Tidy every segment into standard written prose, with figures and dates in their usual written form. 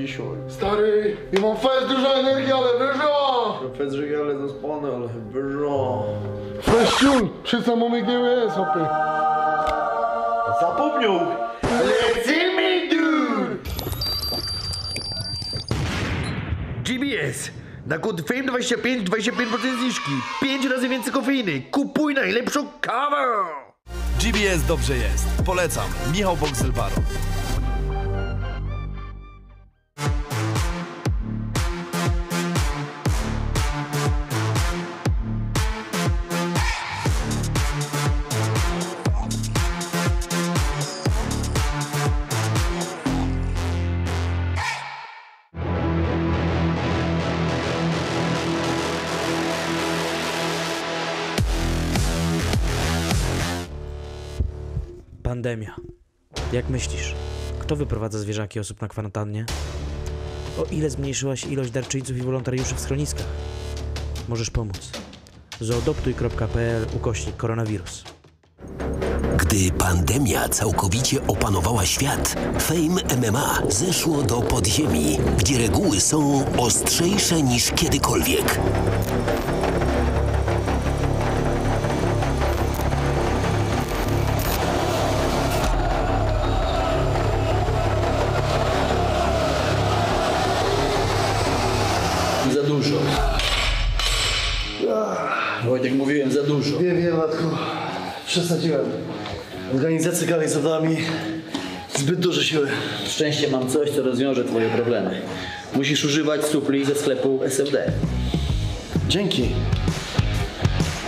dzisiaj. Stary, ja mam fest dużo energii, ale wyżo! Fedrzyk, ale zaspany, ale wyżo. Feściun, wszyscy mamy GWS, hopy. Zapomniał! Lecimy, dude! GBS! Na kod FAME25 25% zniżki. 5 razy więcej kofeiny. Kupuj najlepszą kawę! GBS dobrze jest. Polecam. Michał Boxel-Baron. Pandemia. Jak myślisz, kto wyprowadza zwierzaki osób na kwarantannie? O ile zmniejszyła się ilość darczyńców i wolontariuszy w schroniskach? Możesz pomóc. zoodoptuj.pl/koronawirus. Gdy pandemia całkowicie opanowała świat, Fame MMA zeszło do podziemi, gdzie reguły są ostrzejsze niż kiedykolwiek. Za dużo. Wojtek, mówiłem za dużo. Wiem, matku. Przesadziłem. Organizacja gali za nami. Zbyt duże siły. Szczęście mam coś, co rozwiąże twoje problemy. Musisz używać supli ze sklepu SFD. Dzięki.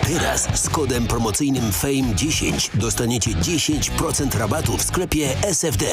Teraz z kodem promocyjnym FAME10 dostaniecie 10% rabatu w sklepie SFD.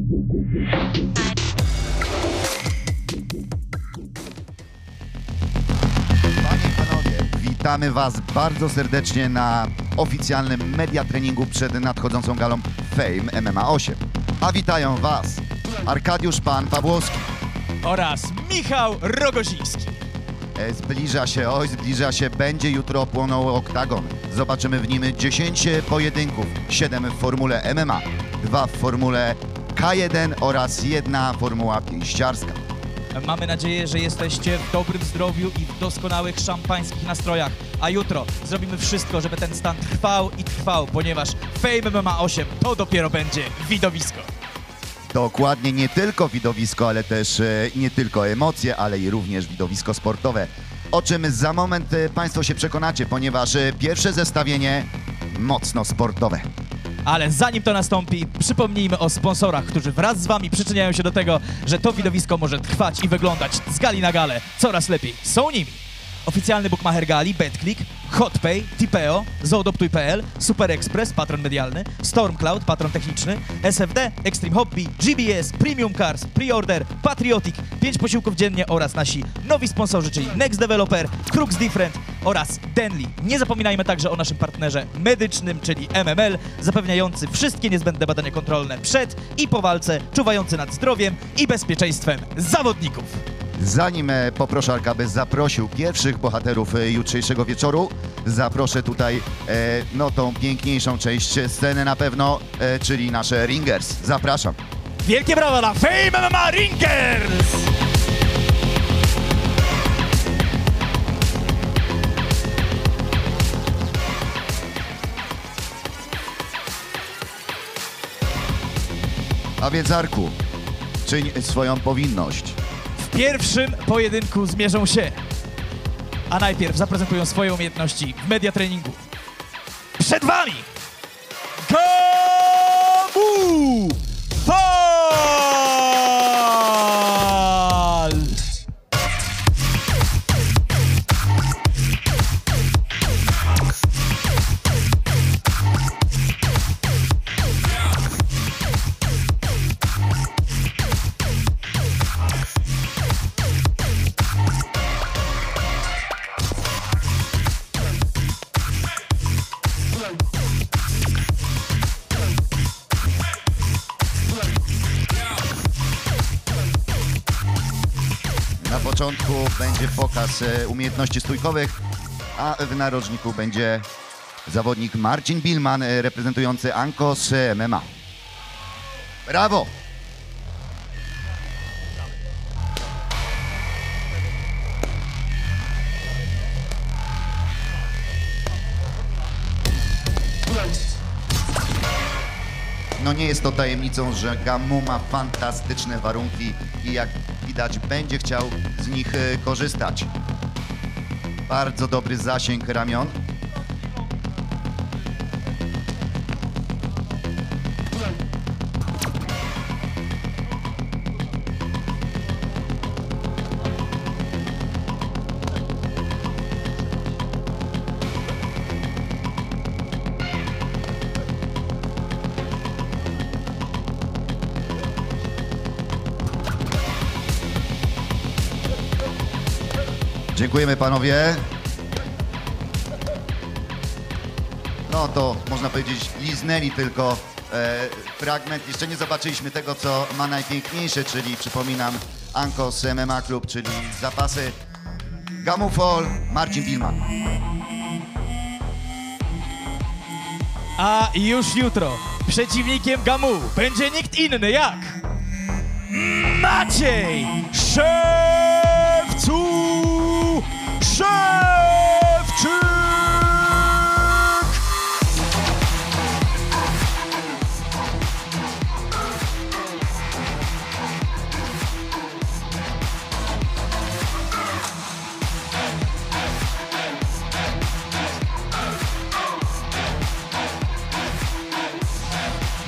Panie i panowie, witamy Was bardzo serdecznie na oficjalnym media treningu przed nadchodzącą galą Fame MMA 8. A witają Was Arkadiusz Pan Pawłowski. Oraz Michał Rogosiński. Zbliża się, będzie jutro płonął oktagon. Zobaczymy w nim 10 pojedynków, 7 w formule MMA, 2 w formule K1 oraz 1 formuła pięściarska. Mamy nadzieję, że jesteście w dobrym zdrowiu i w doskonałych szampańskich nastrojach. A jutro zrobimy wszystko, żeby ten stan trwał i trwał, ponieważ Fame MMA 8 to dopiero będzie widowisko. Dokładnie, nie tylko widowisko, ale też nie tylko emocje, ale i również widowisko sportowe. O czym za moment Państwo się przekonacie, ponieważ pierwsze zestawienie mocno sportowe. Ale zanim to nastąpi, przypomnijmy o sponsorach, którzy wraz z Wami przyczyniają się do tego, że to widowisko może trwać i wyglądać z gali na galę coraz lepiej. Są nimi oficjalny bookmacher gali, BetClick, HotPay, Tipeo, Zoodoptuj.pl, Super Express, patron medialny, Stormcloud, patron techniczny, SFD, Extreme Hobby, GBS, Premium Cars, Preorder, Patriotic, 5 posiłków dziennie oraz nasi nowi sponsorzy, czyli Next Developer, Crux Different oraz Denli. Nie zapominajmy także o naszym partnerze medycznym, czyli MML, zapewniający wszystkie niezbędne badania kontrolne przed i po walce, czuwający nad zdrowiem i bezpieczeństwem zawodników. Zanim poproszę Arka, by zaprosił pierwszych bohaterów jutrzejszego wieczoru, zaproszę tutaj no tą piękniejszą część sceny na pewno, czyli nasze Ringers. Zapraszam. Wielkie brawa dla Fame MMA Ringers! A więc Arku, czyń swoją powinność. W pierwszym pojedynku zmierzą się, a najpierw zaprezentują swoje umiejętności w media treningu. Przed Wami Gamu Fall! Na początku będzie pokaz umiejętności stójkowych, a w narożniku będzie zawodnik Marcin Bilman reprezentujący Ankos MMA. Brawo! No nie jest to tajemnicą, że Gamu ma fantastyczne warunki i jak widać będzie chciał z nich korzystać. Bardzo dobry zasięg ramion. Dziękujemy panowie. No to można powiedzieć liznęli tylko fragment. Jeszcze nie zobaczyliśmy tego, co ma najpiękniejsze, czyli przypominam Ankos MMA Klub, czyli zapasy. Gamu Fall, Marcin Bilman. A już jutro przeciwnikiem Gamu będzie nikt inny jak Maciej Szewczuk!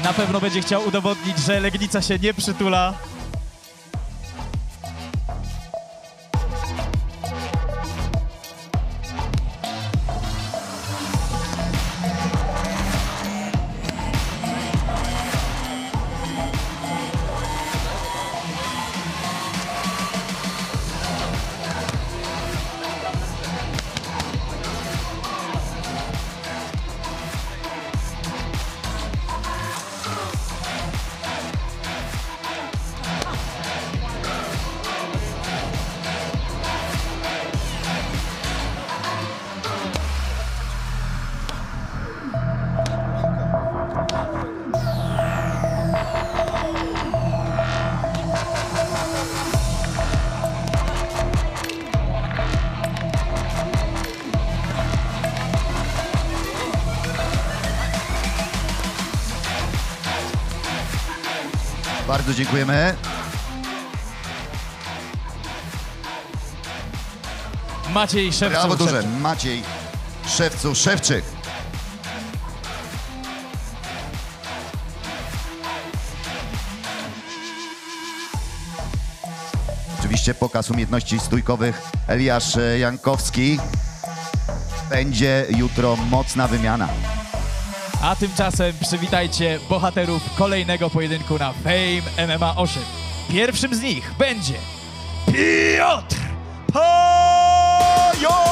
Na pewno będzie chciał udowodnić, że Legnica się nie przytula. Bardzo dziękujemy. Maciej Szewcu. Brawo duże. Maciej Szewczyk. Oczywiście pokaz umiejętności stójkowych Eliasz Jankowski. Będzie jutro mocna wymiana. A tymczasem przywitajcie bohaterów kolejnego pojedynku na Fame MMA 8. Pierwszym z nich będzie Piotr Pająk!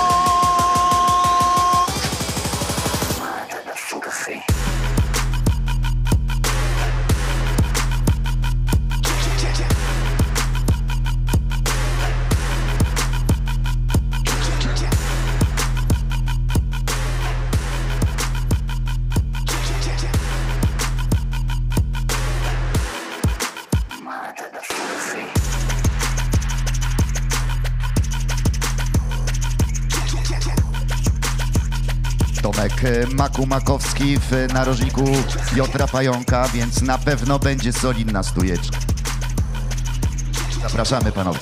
Tomek Makowski w narożniku Piotra Pająka, więc na pewno będzie solidna stójeczka. Zapraszamy panowie.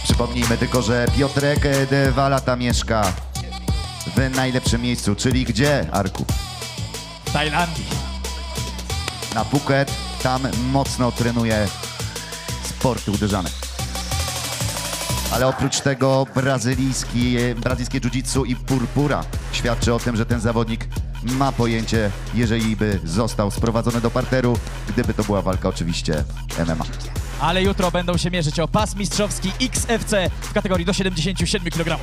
Przypomnijmy tylko, że Piotrek 2 lata mieszka w najlepszym miejscu, czyli gdzie, Arku? W Tajlandii. Na Phuket, tam mocno trenuje sporty uderzane. Ale oprócz tego brazylijskie jiu-jitsu i purpura świadczy o tym, że ten zawodnik ma pojęcie, jeżeli by został sprowadzony do parteru, gdyby to była walka oczywiście MMA. Ale jutro będą się mierzyć o pas mistrzowski XFC w kategorii do 77 kg.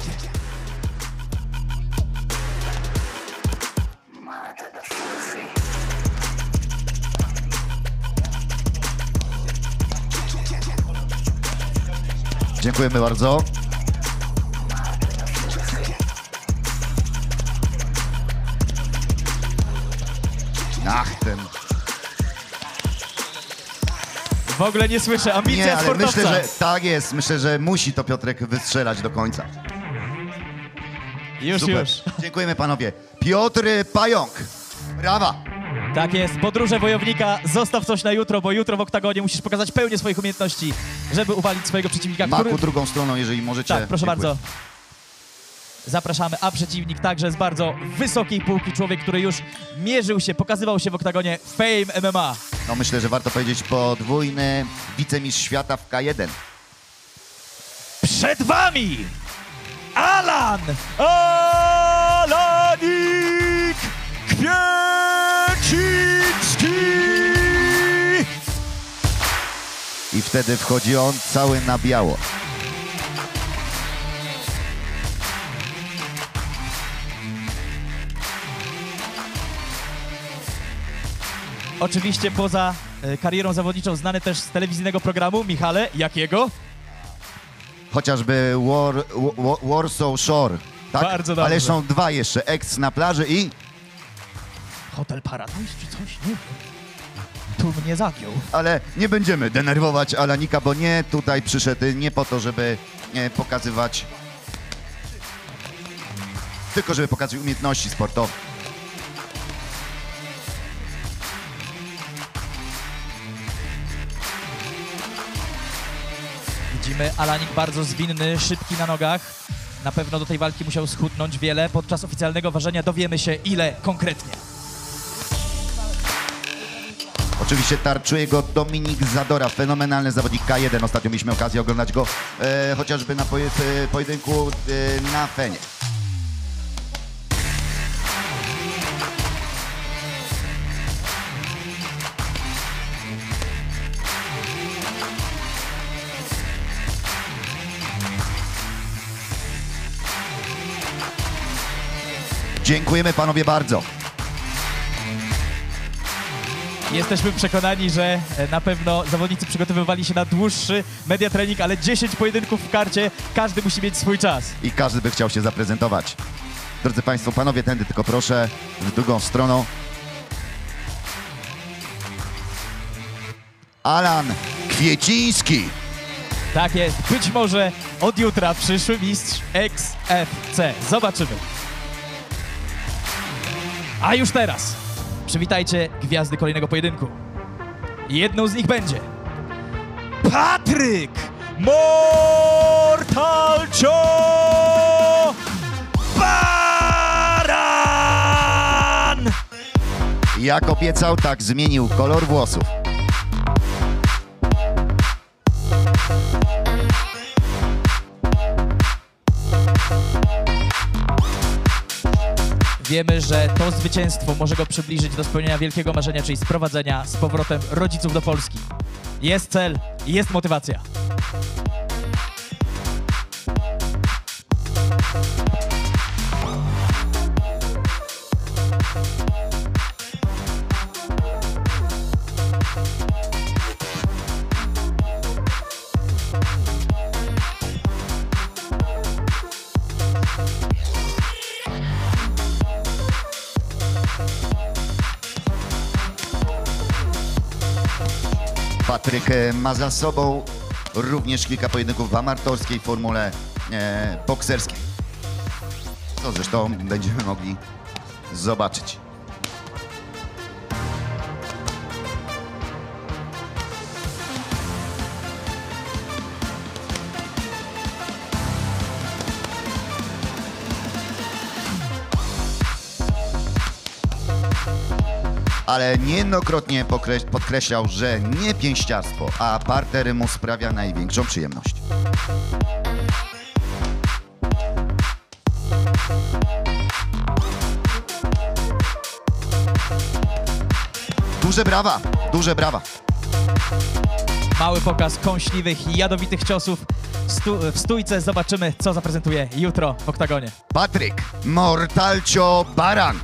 Dziękujemy bardzo. Ach, ten... W ogóle nie słyszę, ambicja Nie, ale sportowca. myślę, że tak jest. Myślę, że musi to Piotrek wystrzelać do końca. Już. Dziękujemy panowie. Piotr Pająk. Brawa. Tak jest, podróże wojownika, zostaw coś na jutro, bo jutro w oktagonie musisz pokazać pełnię swoich umiejętności, żeby uwalić swojego przeciwnika, Maku drugą stroną, jeżeli możecie. Tak, proszę Dziękuję. bardzo. Zapraszamy, a przeciwnik także z bardzo wysokiej półki, człowiek, który już mierzył się, pokazywał się w oktagonie Fame MMA. No myślę, że warto powiedzieć podwójny wicemistrz świata w K1. Przed wami Alan Alanik Kwieciński! I wtedy wchodzi on cały na biało. Oczywiście poza karierą zawodniczą znany też z telewizyjnego programu. Michale, jakiego? Chociażby Warsaw Shore. Tak? Bardzo dobrze. Ale są 2 jeszcze. Ex na plaży i... Hotel Paradise czy coś? Nie wiem. Tu mnie zagiął. Ale nie będziemy denerwować Alanika, bo nie tutaj przyszedł nie po to, żeby pokazywać... Tylko żeby pokazać umiejętności sportowe. Widzimy Alanik bardzo zwinny, szybki na nogach. Na pewno do tej walki musiał schudnąć wiele. Podczas oficjalnego ważenia dowiemy się, ile konkretnie. Oczywiście tarczuje go Dominik Zadora, fenomenalny zawodnik K1. Ostatnio mieliśmy okazję oglądać go chociażby na pojedynku na Fenie. Dziękujemy panowie bardzo. Jesteśmy przekonani, że na pewno zawodnicy przygotowywali się na dłuższy media trening, ale 10 pojedynków w karcie, każdy musi mieć swój czas. I każdy by chciał się zaprezentować. Drodzy państwo, panowie, tędy tylko proszę, z drugą stroną. Alan Kwieciński. Tak jest, być może od jutra przyszły mistrz XFC. Zobaczymy. A już teraz przywitajcie gwiazdy kolejnego pojedynku. Jedną z nich będzie Patryk Mortal Joe Baran! Jak obiecał, tak zmienił kolor włosów. Wiemy, że to zwycięstwo może go przybliżyć do spełnienia wielkiego marzenia, czyli sprowadzenia z powrotem rodziców do Polski. Jest cel i jest motywacja. Patryk ma za sobą również kilka pojedynków w amatorskiej formule bokserskiej. Co zresztą będziemy mogli zobaczyć. Ale niejednokrotnie podkreślał, że nie pięściarstwo, a parter mu sprawia największą przyjemność. Duże brawa, duże brawa. Mały pokaz kąśliwych i jadowitych ciosów w stójce. Zobaczymy, co zaprezentuje jutro w oktagonie. Patryk Mortalcio Baran.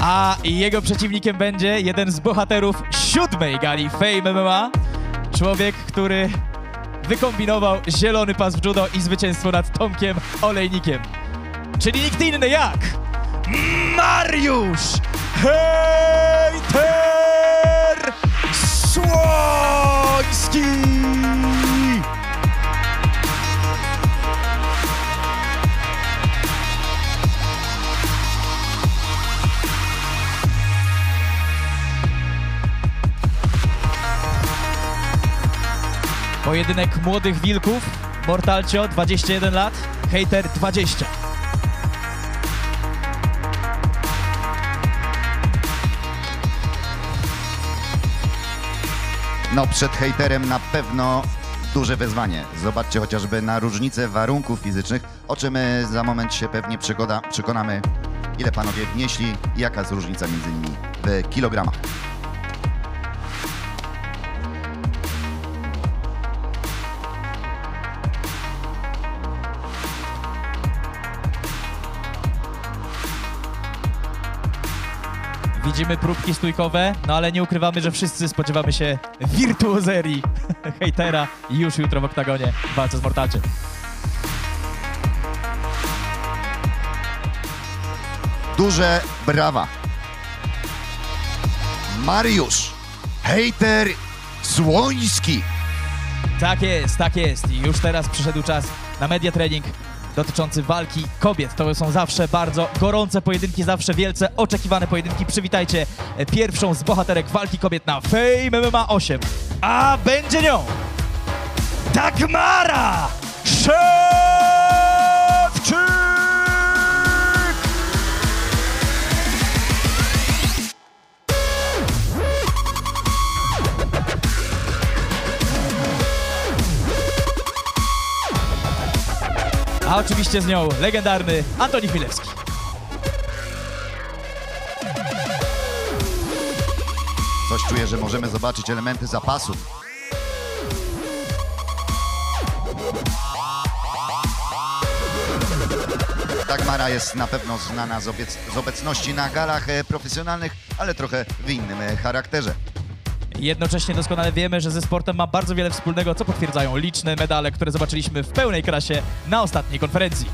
A jego przeciwnikiem będzie jeden z bohaterów 7. gali Fame MMA. Człowiek, który wykombinował zielony pas w judo i zwycięstwo nad Tomkiem Olejnikiem. Czyli nikt inny jak Mariusz Hejter Słoński! Pojedynek młodych wilków. Mortalcio 21 lat, Hejter 20. No przed Hejterem na pewno duże wyzwanie. Zobaczcie chociażby na różnicę warunków fizycznych, o czym za moment się pewnie przekonamy, ile panowie wnieśli i jaka jest różnica między nimi w kilogramach. Widzimy próbki stójkowe, no ale nie ukrywamy, że wszyscy spodziewamy się wirtuozerii Hejtera już jutro w oktagonie w walce z Mortalciem. Duże brawa. Mariusz Hejter Słoński. Tak jest, tak jest. I już teraz przyszedł czas na media trening dotyczący walki kobiet. To są zawsze bardzo gorące pojedynki, zawsze wielce oczekiwane pojedynki. Przywitajcie pierwszą z bohaterek walki kobiet na Fame MMA 8. A będzie nią Dagmara Szewczyk! A oczywiście z nią legendarny Antoni Chmielewski. Coś czuję, że możemy zobaczyć elementy zapasu. Dagmara jest na pewno znana z obecności na galach profesjonalnych, ale trochę w innym charakterze. Jednocześnie doskonale wiemy, że ze sportem ma bardzo wiele wspólnego, co potwierdzają liczne medale, które zobaczyliśmy w pełnej krasie na ostatniej konferencji.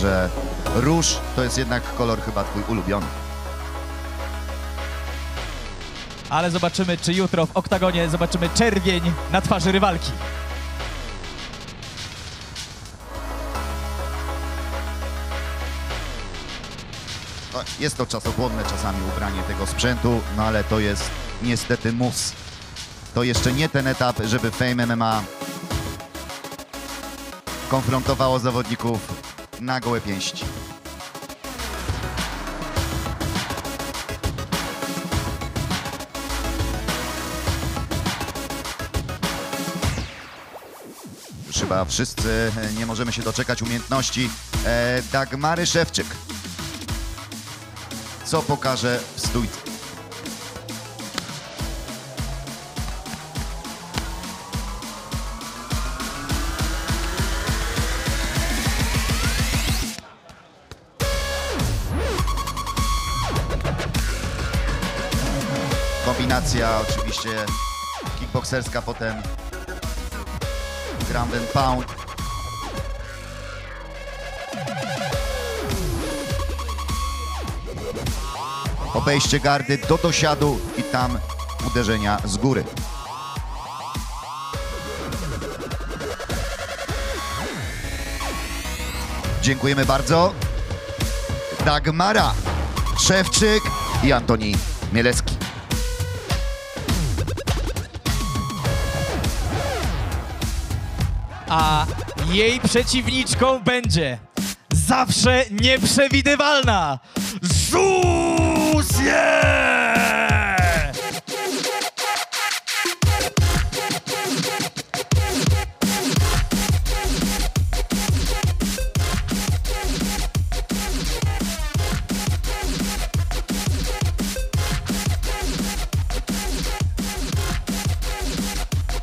że róż to jest jednak kolor chyba twój ulubiony. Ale zobaczymy, czy jutro w oktagonie zobaczymy czerwień na twarzy rywalki. Jest to czasochłonne czasami ubranie tego sprzętu, no ale to jest niestety mus. To jeszcze nie ten etap, żeby Fame MMA konfrontowało zawodników na gołe pięści. Już chyba wszyscy nie możemy się doczekać umiejętności Dagmary Szewczyk. Co pokaże w stójce. Kombinacja oczywiście kickbokserska, potem ground and pound. Obejście gardy do dosiadu i tam uderzenia z góry. Dziękujemy bardzo. Dagmara Szewczyk i Antoni Mielewski. A jej przeciwniczką będzie zawsze nieprzewidywalna Zusie!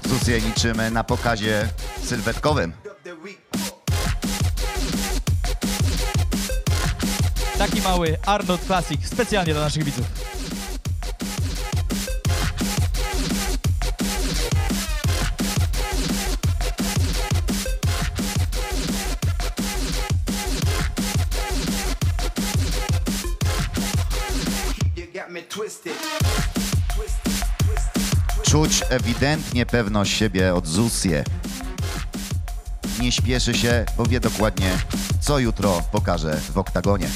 Zusie niczymy na pokazie sylwetkowym. Taki mały Arnold Classic specjalnie dla naszych widzów. Czuć ewidentnie pewność siebie od Zusie. Nie śpieszy się, bo wie dokładnie, co jutro pokaże w oktagonie.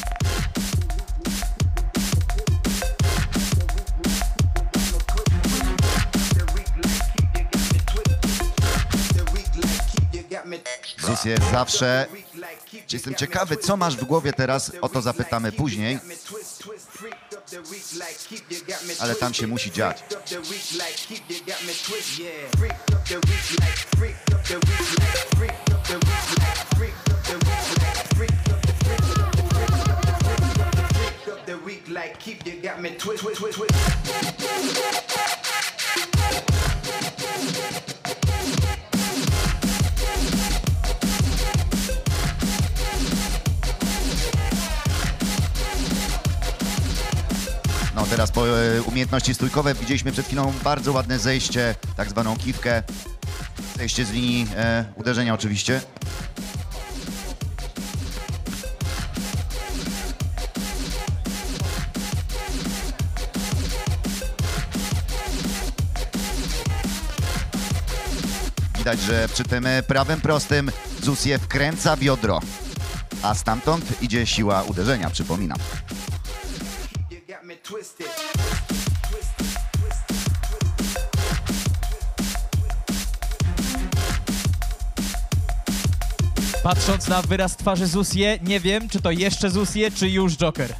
Zusie zawsze... Jestem ciekawy, co masz w głowie teraz, o to zapytamy później. Ale tam się musi dziać. No teraz po umiejętności stójkowe widzieliśmy przed chwilą bardzo ładne zejście, tak zwaną kiwkę. Zejście z linii uderzenia oczywiście. Widać, że przy tym prawym prostym Zusie wkręca biodro, a stamtąd idzie siła uderzenia, przypominam. Patrząc na wyraz twarzy Zusie, nie wiem, czy to jeszcze Zusie, czy już Joker.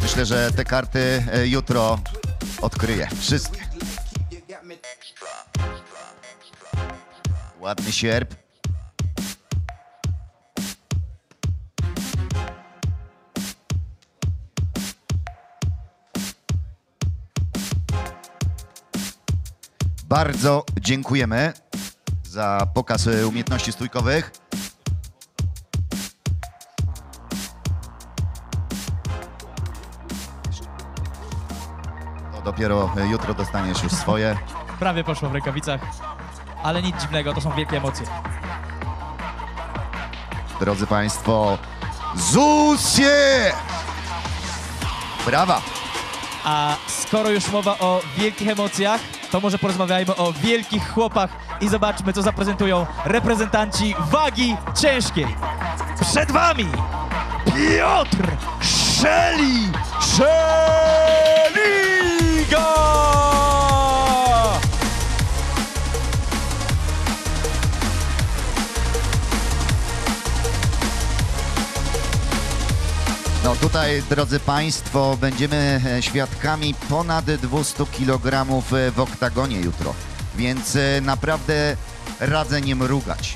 Myślę, że te karty jutro odkryje wszystkie. Ładny sierp. Bardzo dziękujemy za pokaz umiejętności stójkowych. To dopiero jutro dostaniesz już swoje. Prawie poszło w rękawicach, ale nic dziwnego, to są wielkie emocje. drodzy Państwo, ZUSie! Brawa! A skoro już mowa o wielkich emocjach, to może porozmawiajmy o wielkich chłopach i zobaczmy, co zaprezentują reprezentanci wagi ciężkiej. Przed wami Piotr Szeliga! No tutaj, drodzy Państwo, będziemy świadkami ponad 200 kg w oktagonie jutro, więc naprawdę radzę nie mrugać.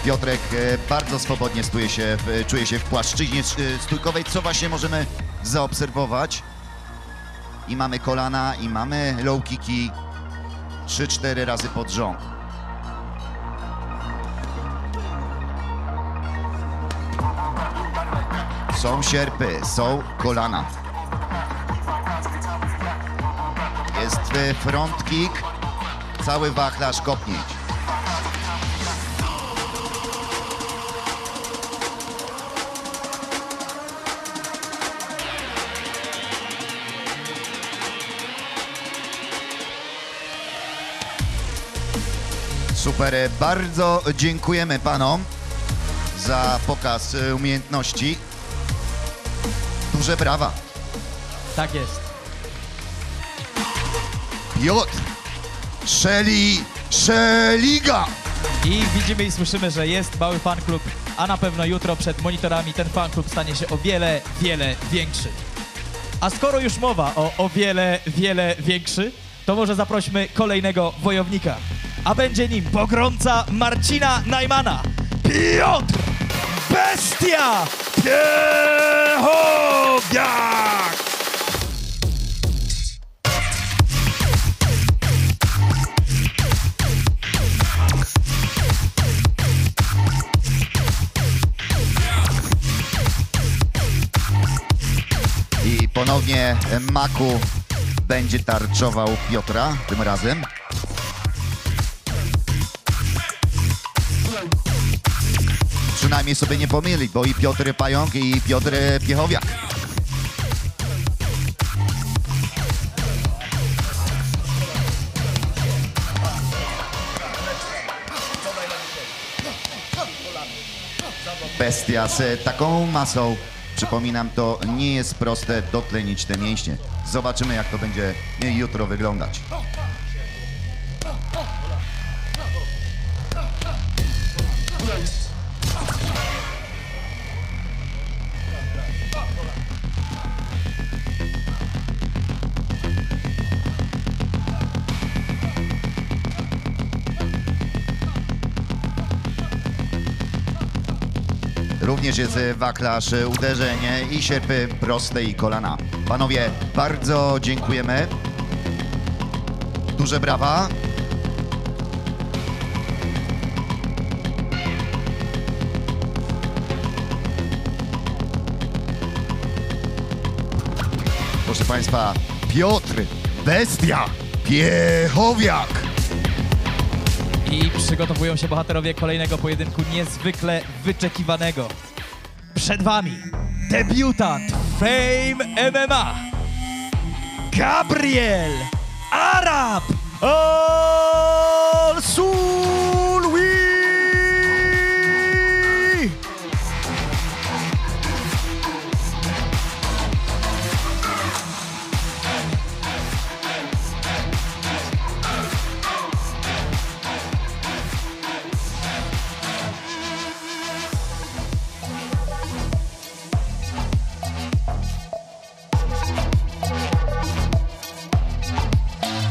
Piotrek bardzo swobodnie czuje się w płaszczyźnie stójkowej, co właśnie możemy zaobserwować. I mamy kolana, i mamy low kicki 3-4 razy pod rząd. Są sierpy, są kolana. Jest front kick, cały wachlarz kopnięć. Super, bardzo dziękujemy panom za pokaz umiejętności. Duże brawa. Tak jest. Piotr Szeliga. I widzimy i słyszymy, że jest mały fanklub, a na pewno jutro przed monitorami ten fanklub stanie się o wiele, wiele większy. A skoro już mowa o wiele, wiele większy, to może zaprośmy kolejnego wojownika. A będzie nim pogromca Marcina Najmana, Piotr Bestia Piechowiak! I ponownie Maku będzie tarczował Piotra tym razem. Przynajmniej sobie nie pomylić, bo i Piotr Pająk, i Piotr Piechowiak. Bestia z taką masą, przypominam, to nie jest proste dotlenić te mięśnie. Zobaczymy, jak to będzie jutro wyglądać. Również jest wachlarz, uderzenie i sierpy proste i kolana. Panowie, bardzo dziękujemy. Duże brawa. Proszę Państwa, Piotr Bestia Piechowiak. I przygotowują się bohaterowie kolejnego pojedynku niezwykle wyczekiwanego. Przed wami debiutant Fame MMA Gabriel Arab Al-Sulwi.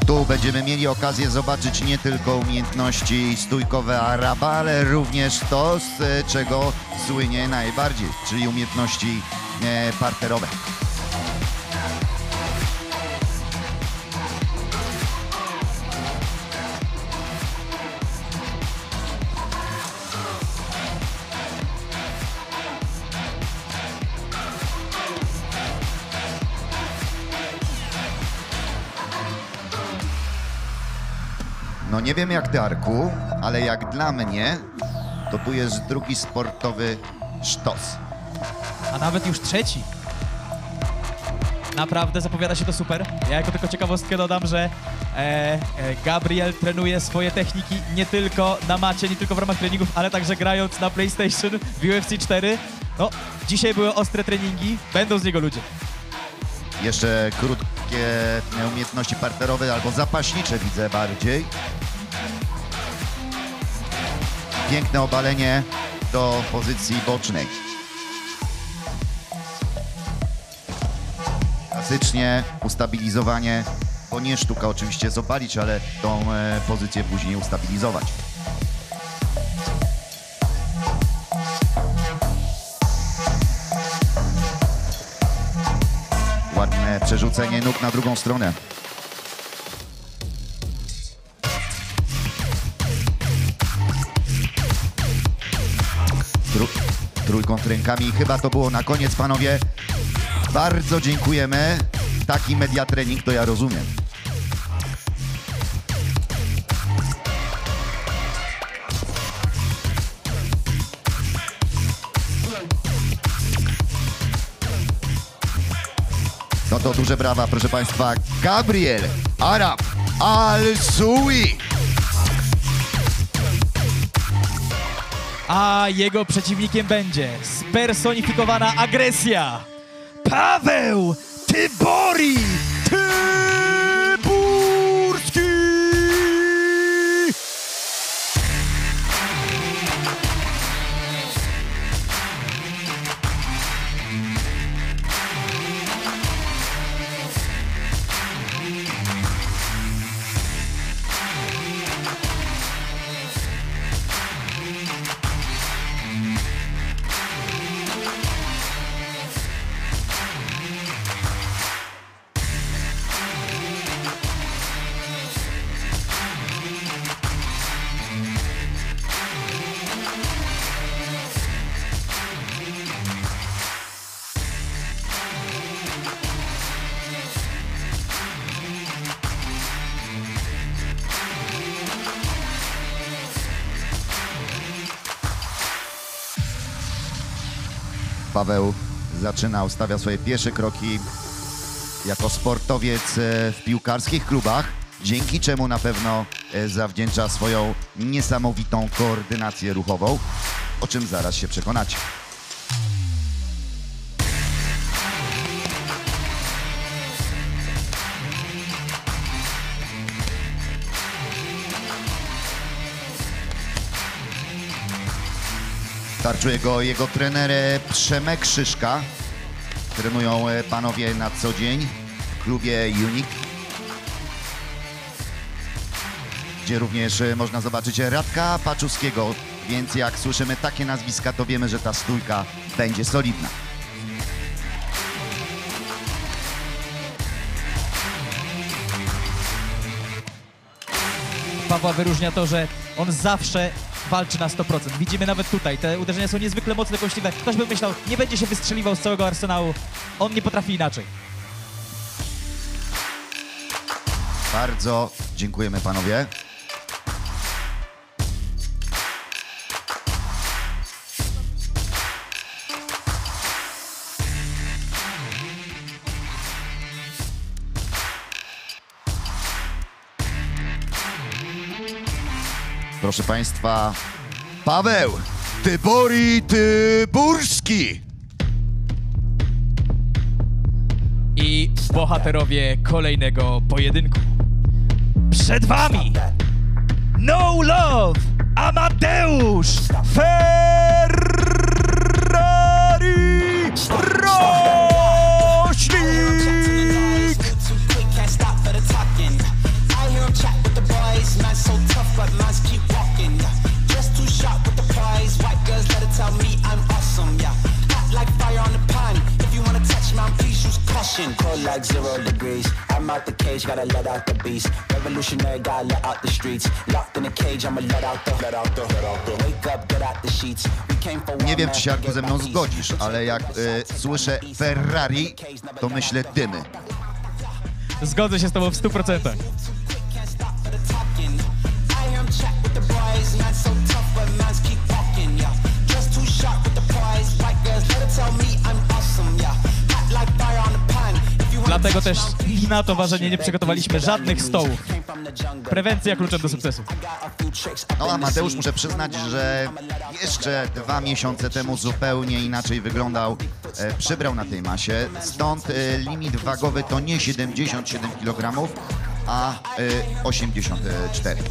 Tu będziemy mieli okazję zobaczyć nie tylko umiejętności stójkowe Araba, ale również to, z czego słynie najbardziej, czyli umiejętności parterowe. No nie wiem jak Darku, ale jak dla mnie, to tu jest drugi sportowy sztos. A nawet już trzeci. Naprawdę zapowiada się to super. Ja jako tylko ciekawostkę dodam, że Gabriel trenuje swoje techniki nie tylko na macie, nie tylko w ramach treningów, ale także grając na PlayStation w UFC 4. No, dzisiaj były ostre treningi, będą z niego ludzie. Jeszcze krótkie umiejętności parterowe albo zapaśnicze widzę bardziej. Piękne obalenie do pozycji bocznej. Klasycznie ustabilizowanie, bo nie sztuka oczywiście jest obalić, ale tą pozycję później ustabilizować. Ładne przerzucenie nóg na drugą stronę. Trójkąt rękami. Chyba to było na koniec, panowie. Bardzo dziękujemy. Taki media trening to ja rozumiem. No to duże brawa, proszę państwa. Gabriel Arab Al-Soui. A jego przeciwnikiem będzie spersonifikowana agresja. Paweł Tybori Tyburski! Paweł zaczyna, ustawia swoje pierwsze kroki jako sportowiec w piłkarskich klubach, dzięki czemu na pewno zawdzięcza swoją niesamowitą koordynację ruchową, o czym zaraz się przekonacie. Tarczuje go jego trener Przemek Szyszka. Trenują panowie na co dzień w klubie Unique, gdzie również można zobaczyć Radka Paczuskiego, więc jak słyszymy takie nazwiska, to wiemy, że ta stójka będzie solidna. Pawła wyróżnia to, że on zawsze walczy na 100%. Widzimy nawet tutaj, te uderzenia są niezwykle mocne, kąśliwe. Ktoś by myślał, nie będzie się wystrzeliwał z całego arsenału. On nie potrafi inaczej. Bardzo dziękujemy, panowie. Proszę państwa, Paweł Tybori Tyburski. I bohaterowie kolejnego pojedynku. Przed wami No Love Amadeusz Ferrari Roślik! Cold like 0 degrees. I'm out the cage, gotta let out the beast. Revolutionary, gotta let out the streets. Locked in a cage, I'ma let out the. Wake up, get out the sheets. We came for one. Nie wiem, czy się Arku ze mną zgodzisz, ale jak słyszę Ferrari, to myślę dymy. Zgodzę się z tobą w 100%. so tough, but mans keep walking, yeah. Just too sharp with the prize. White girls, let her tell me I'm awesome, yeah. Hot like fire on the pan. If you wanna Dlatego touch też my na to ważenie nie przygotowaliśmy żadnych stołów. Prewencja kluczem do sukcesu. No Amadeusz, muszę przyznać, że jeszcze 2 miesiące temu zupełnie inaczej wyglądał, przybrał na tej masie, stąd limit wagowy to nie 77 kg, a 84.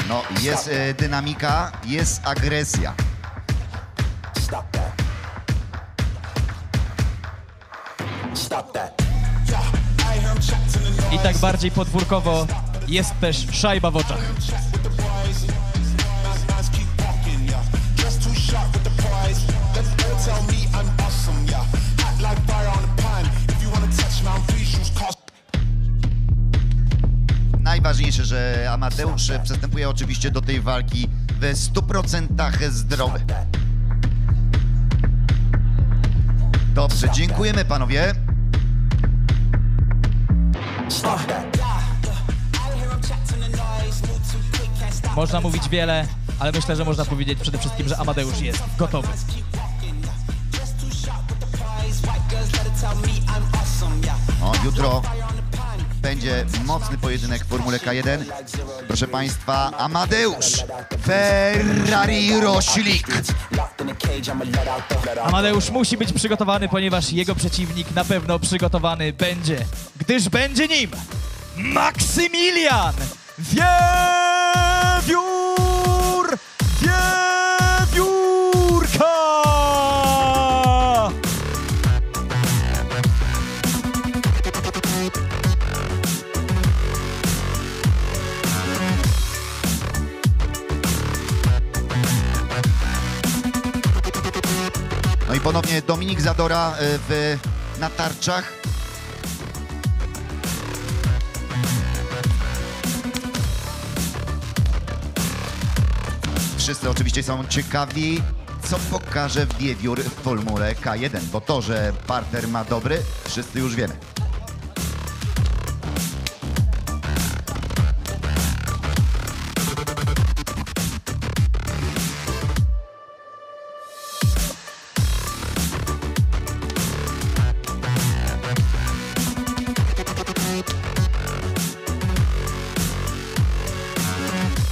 No, jest dynamika, jest agresja. I tak bardziej podwórkowo jest też szajba w oczach. Najważniejsze, że Amadeusz przystępuje oczywiście do tej walki w 100% zdrowy. Dobrze, dziękujemy panowie. Można mówić wiele, ale myślę, że można powiedzieć przede wszystkim, że Amadeusz jest gotowy. O, jutro będzie mocny pojedynek w Formule K1. Proszę państwa, Amadeusz Ferrari Roślik. Amadeusz musi być przygotowany, ponieważ jego przeciwnik na pewno przygotowany będzie, gdyż będzie nim Maksymilian Wiewiór Wiewiórka! No i ponownie Dominik Zadora na tarczach. Wszyscy oczywiście są ciekawi, co pokaże Wiewiór w Formule K1, bo to, że parter ma dobry, wszyscy już wiemy.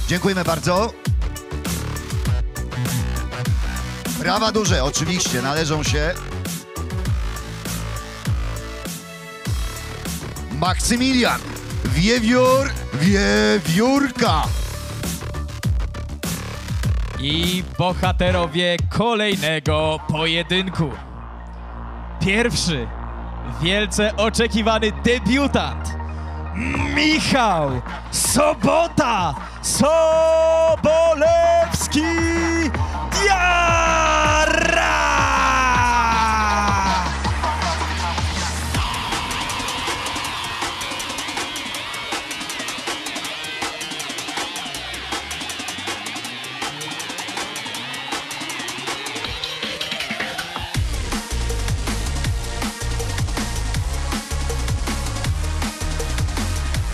Dziękujemy bardzo. Brawa duże, oczywiście, należą się. Maksymilian Wiewiórka. I bohaterowie kolejnego pojedynku. Pierwszy, wielce oczekiwany debiutant, Michał Sobota Sobolewski Diarra!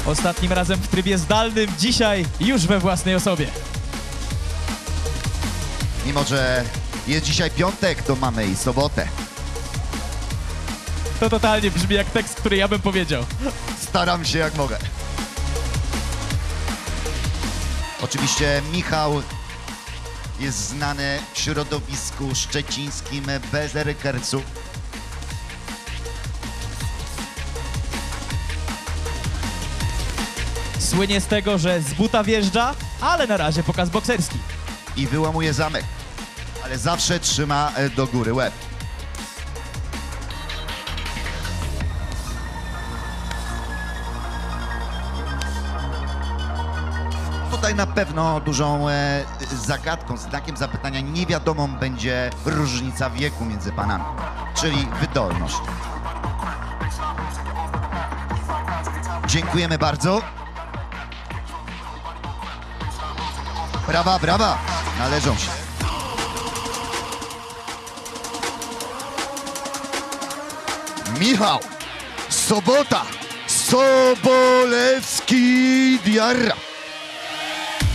Ostatnim razem w trybie zdalnym, dzisiaj już we własnej osobie. Mimo że jest dzisiaj piątek, to mamy i sobotę. To totalnie brzmi jak tekst, który ja bym powiedział. Staram się jak mogę. Oczywiście Michał jest znany w środowisku szczecińskim berserkerców. Słynie z tego, że z buta wjeżdża, ale na razie pokaz bokserski. I wyłamuje zamek, ale zawsze trzyma do góry łeb. Tutaj na pewno dużą zagadką, znakiem zapytania, niewiadomą będzie różnica wieku między panami, czyli wydolność. Dziękujemy bardzo. Brawa, brawa. Należą się. Michał Sobota, Sobolewski Diarra.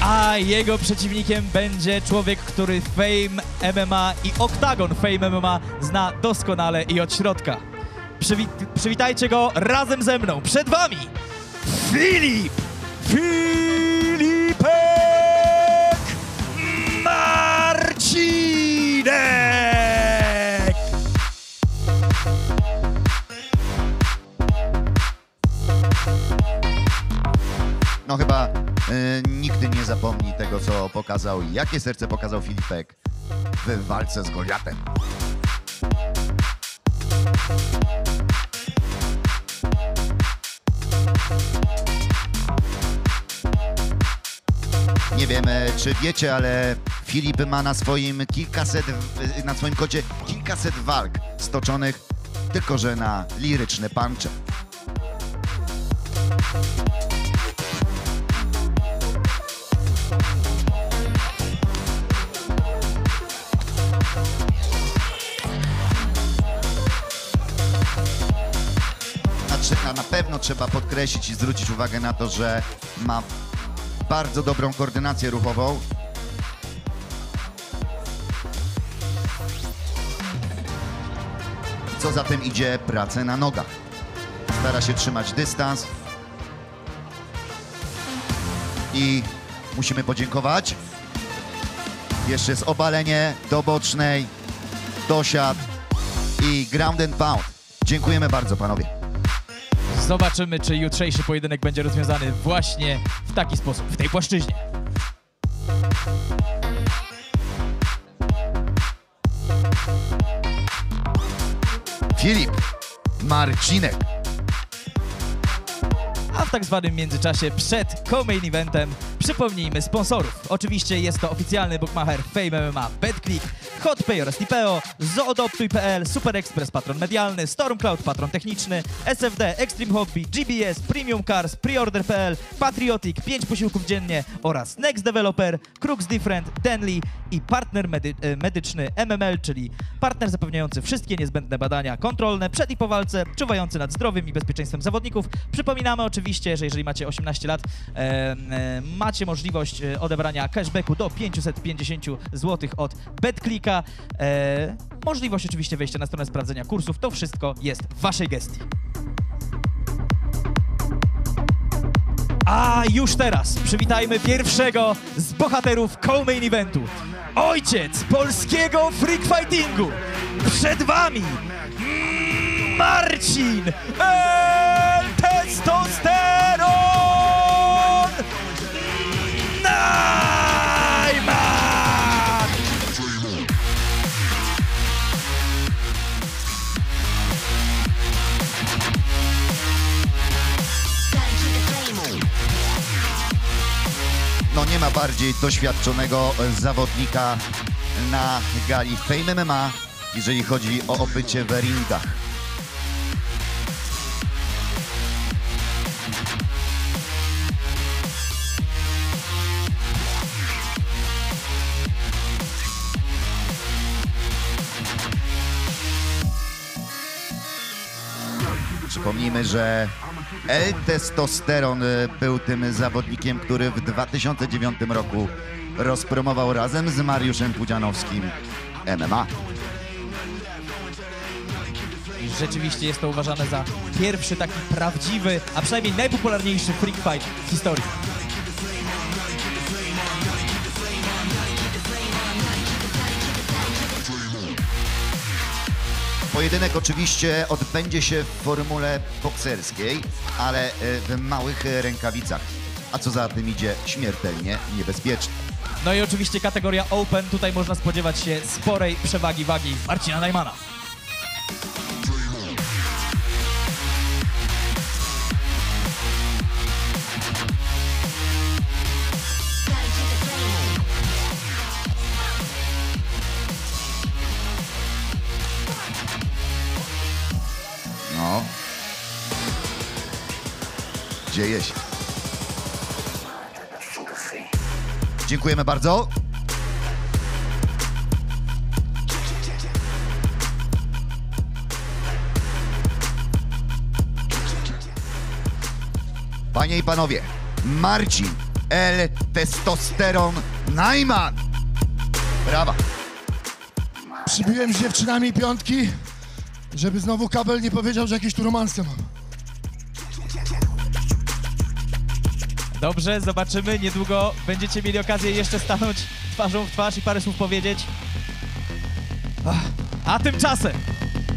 A jego przeciwnikiem będzie człowiek, który Fame MMA i Oktagon Fame MMA zna doskonale i od środka. Przywitajcie go razem ze mną. Przed wami Filipek Marcinek! No chyba nigdy nie zapomni tego, co pokazał i jakie serce pokazał Filipek w walce z Goliatem. Nie wiem, czy wiecie, ale Filip ma na swoim koncie kilkaset walk stoczonych, tylko że na liryczne puncze. Na pewno trzeba podkreślić i zwrócić uwagę na to, że ma bardzo dobrą koordynację ruchową. Co za tym idzie, pracę na nogach. Stara się trzymać dystans. I musimy podziękować. Jeszcze jest obalenie do bocznej, dosiad i ground and pound. Dziękujemy bardzo, panowie. Zobaczymy, czy jutrzejszy pojedynek będzie rozwiązany właśnie w taki sposób, w tej płaszczyźnie. Filip Marcinek. A w tak zwanym międzyczasie przed co-main eventem przypomnijmy sponsorów. Oczywiście jest to oficjalny bookmacher Fame MMA, BetClick, HotPay oraz Tipeo, Zoodoptuj.pl, Super Express patron medialny, Stormcloud patron techniczny, SFD, Extreme Hobby, GBS, Premium Cars, Preorder.pl, Patriotic, 5 posiłków dziennie oraz Next Developer, Crux Different, Denly i partner medyczny MML, czyli partner zapewniający wszystkie niezbędne badania kontrolne przed i po walce, czuwający nad zdrowiem i bezpieczeństwem zawodników. Przypominamy oczywiście, że jeżeli macie 18 lat, macie możliwość odebrania cashbacku do 550 zł od BetClicka. Możliwość oczywiście wejścia na stronę sprawdzenia kursów. To wszystko jest w waszej gestii. A już teraz przywitajmy pierwszego z bohaterów co-main eventu. Ojciec polskiego freak fightingu. Przed wami Marcin Testosteron Najman! No nie ma bardziej doświadczonego zawodnika na gali Fame MMA, jeżeli chodzi o obycie w ringach. Przypomnijmy, że El Testosteron był tym zawodnikiem, który w 2009 roku rozpromował razem z Mariuszem Pudzianowskim MMA. I rzeczywiście jest to uważane za pierwszy taki prawdziwy, a przynajmniej najpopularniejszy freak fight w historii. Pojedynek oczywiście odbędzie się w formule bokserskiej, ale w małych rękawicach. A co za tym idzie, śmiertelnie niebezpieczne. No i oczywiście kategoria Open. Tutaj można spodziewać się sporej przewagi wagi Marcina Najmana. No. dzieje się. Dziękujemy bardzo. Panie i panowie, Marcin L. Testosteron Najman. Brawa. Przybiłem z dziewczynami piątki, żeby znowu kabel nie powiedział, że jakieś tu romanse mam. Dobrze, zobaczymy. Niedługo będziecie mieli okazję jeszcze stanąć twarzą w twarz i parę słów powiedzieć. A tymczasem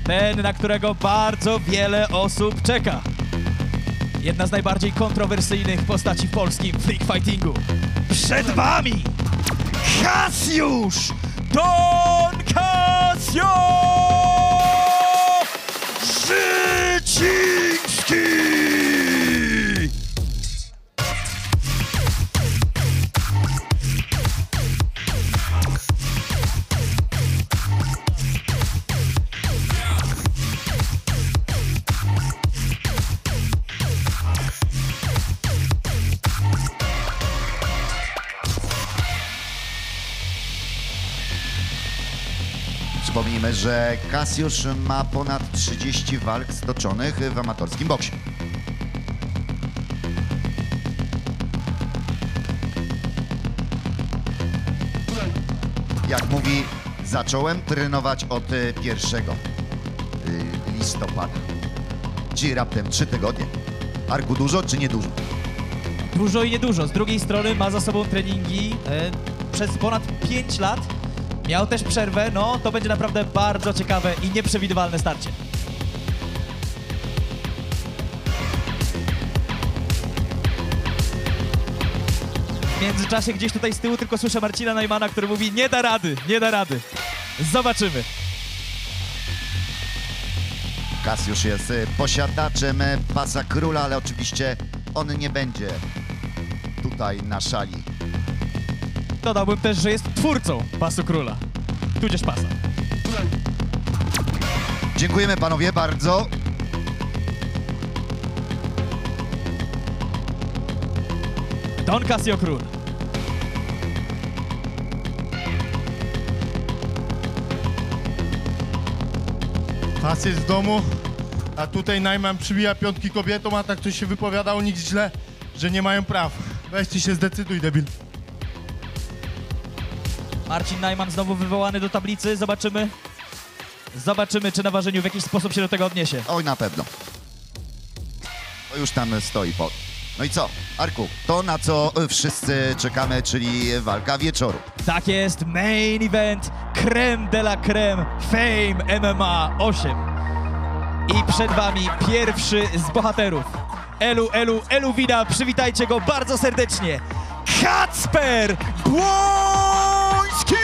ten, na którego bardzo wiele osób czeka. Jedna z najbardziej kontrowersyjnych postaci w polskim freak fightingu. Przed wami Kasiusz Don Casio Życiński! Przypomnijmy, że Kasiusz ma ponad 30 walk stoczonych w amatorskim boksie. Jak mówi, zacząłem trenować od 1 listopada, czyli raptem 3 tygodnie. Arku, dużo czy nie dużo? Dużo i niedużo. Z drugiej strony ma za sobą treningi przez ponad 5 lat. Miał też przerwę, no to będzie naprawdę bardzo ciekawe i nieprzewidywalne starcie. W międzyczasie gdzieś tutaj z tyłu tylko słyszę Marcina Najmana, który mówi: nie da rady, nie da rady. Zobaczymy. Kasiusz jest posiadaczem pasa króla, ale oczywiście on nie będzie tutaj na szali. Dodałbym też, że jest twórcą pasu króla, tudzież pasa. Dziękujemy panowie bardzo. Don Casio Król. Pas jest w domu, a tutaj Najman przybija piątki kobietom, a tak ktoś się wypowiadał nikt źle, że nie mają praw. Weź ty się zdecyduj, debil. Marcin Najman znowu wywołany do tablicy. Zobaczymy. Zobaczymy, czy na ważeniu w jakiś sposób się do tego odniesie. Oj, na pewno. To już tam stoi pod. No i co, Arku, to na co wszyscy czekamy, czyli walka wieczoru. Tak jest, main event, creme de la creme, Fame MMA 8. I przed wami pierwszy z bohaterów. Elu Wida, przywitajcie go bardzo serdecznie. Kacper Błoński!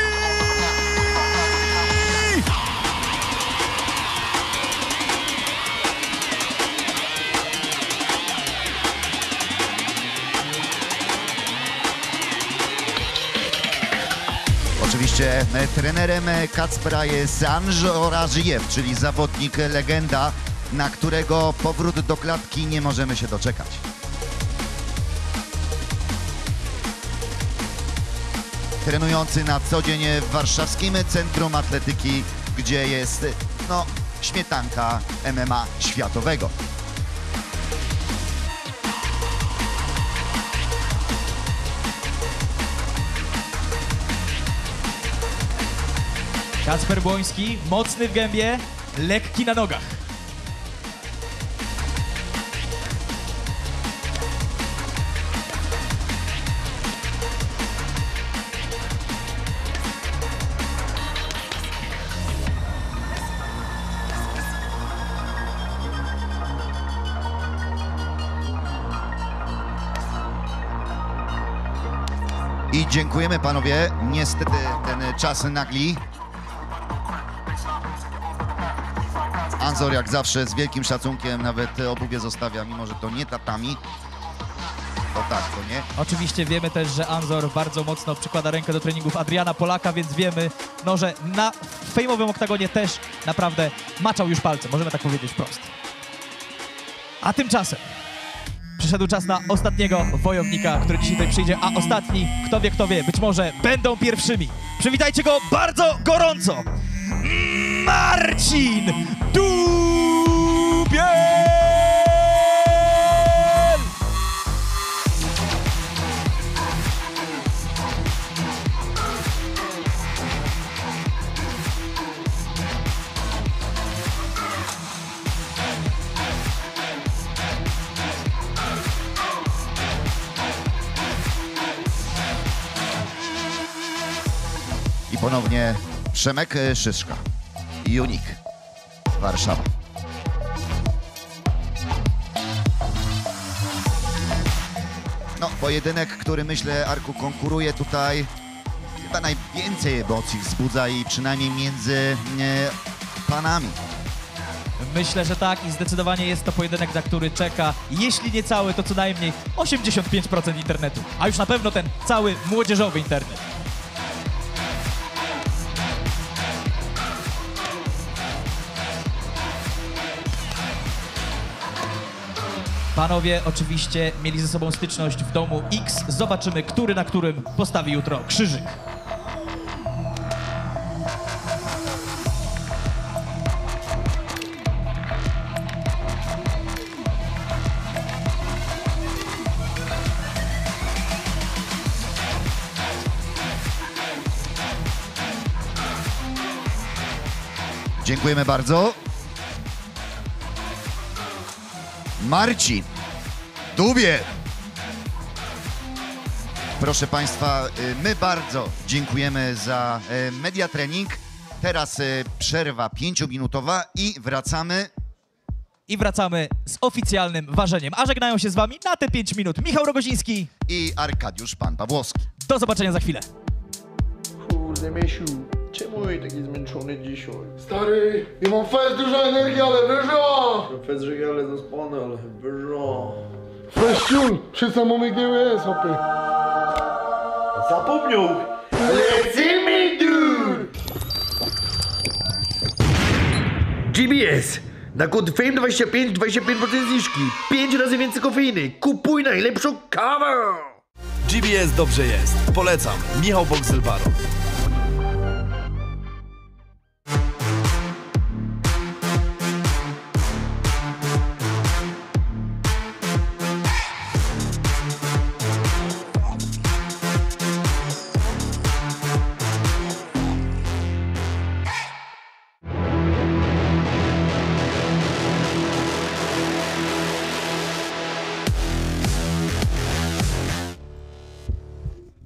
Oczywiście trenerem Kacpra jest Anżo Rażijew, czyli zawodnik legenda, na którego powrót do klatki nie możemy się doczekać. Trenujący na co dzień w Warszawskim Centrum Atletyki, gdzie jest, no, śmietanka MMA światowego. Kacper Błoński, mocny w gębie, lekki na nogach. I dziękujemy panowie, niestety ten czas nagli. Anzor jak zawsze z wielkim szacunkiem nawet obuwie zostawia, mimo że to nie tatami. To tak, to nie. Oczywiście wiemy też, że Anzor bardzo mocno przykłada rękę do treningów Adriana Polaka, więc wiemy, no, że na fejmowym oktagonie też naprawdę maczał już palce, możemy tak powiedzieć wprost. A tymczasem przyszedł czas na ostatniego wojownika, który dzisiaj tutaj przyjdzie, a ostatni, kto wie, być może będą pierwszymi. Przywitajcie go bardzo gorąco! Marcin Dubiel! I ponownie Przemek Szyszka. Unik. Warszawa. No, pojedynek, który myślę, Arku, konkuruje tutaj, chyba najwięcej emocji wzbudza i przynajmniej między panami. Myślę, że tak i zdecydowanie jest to pojedynek, na który czeka, jeśli nie cały, to co najmniej 85% internetu, a już na pewno ten cały młodzieżowy internet. Panowie oczywiście mieli ze sobą styczność w domu X. Zobaczymy, który na którym postawi jutro krzyżyk. Dziękujemy bardzo. Marcin Dubiel. Proszę Państwa, my bardzo dziękujemy za media trening. Teraz przerwa 5-minutowa i wracamy. I wracamy z oficjalnym ważeniem. A żegnają się z Wami na te 5 minut Michał Rogoziński i Arkadiusz Pan Pawłowski. Do zobaczenia za chwilę. Kurde, Miesiu, czemu jest taki zmęczony dzisiaj? Stary, ja mam fest dużo energii, ale wyżo! Fest rzeki, ale zaspany, ale wyżo. Festiul, wszyscy mamy GWS, hopy. Zapomniał! Lecimy, dude! GBS. Na kod FAME25 25% zniżki. 5 razy więcej kofeiny. Kupuj najlepszą kawę! GBS dobrze jest. Polecam. Michał Boxel-Baron.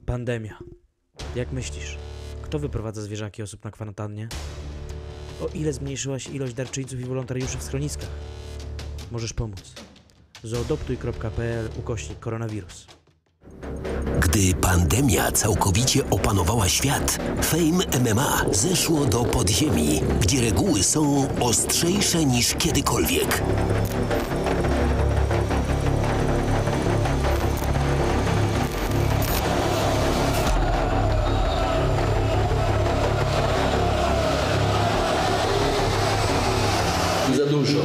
Pandemia. Jak myślisz, kto wyprowadza zwierzaki osób na kwarantannie? O ile zmniejszyła się ilość darczyńców i wolontariuszy w schroniskach? Możesz pomóc. zoodoptuj.pl/koronawirus. Gdy pandemia całkowicie opanowała świat, Fame MMA zeszło do podziemi, gdzie reguły są ostrzejsze niż kiedykolwiek. Za dużo.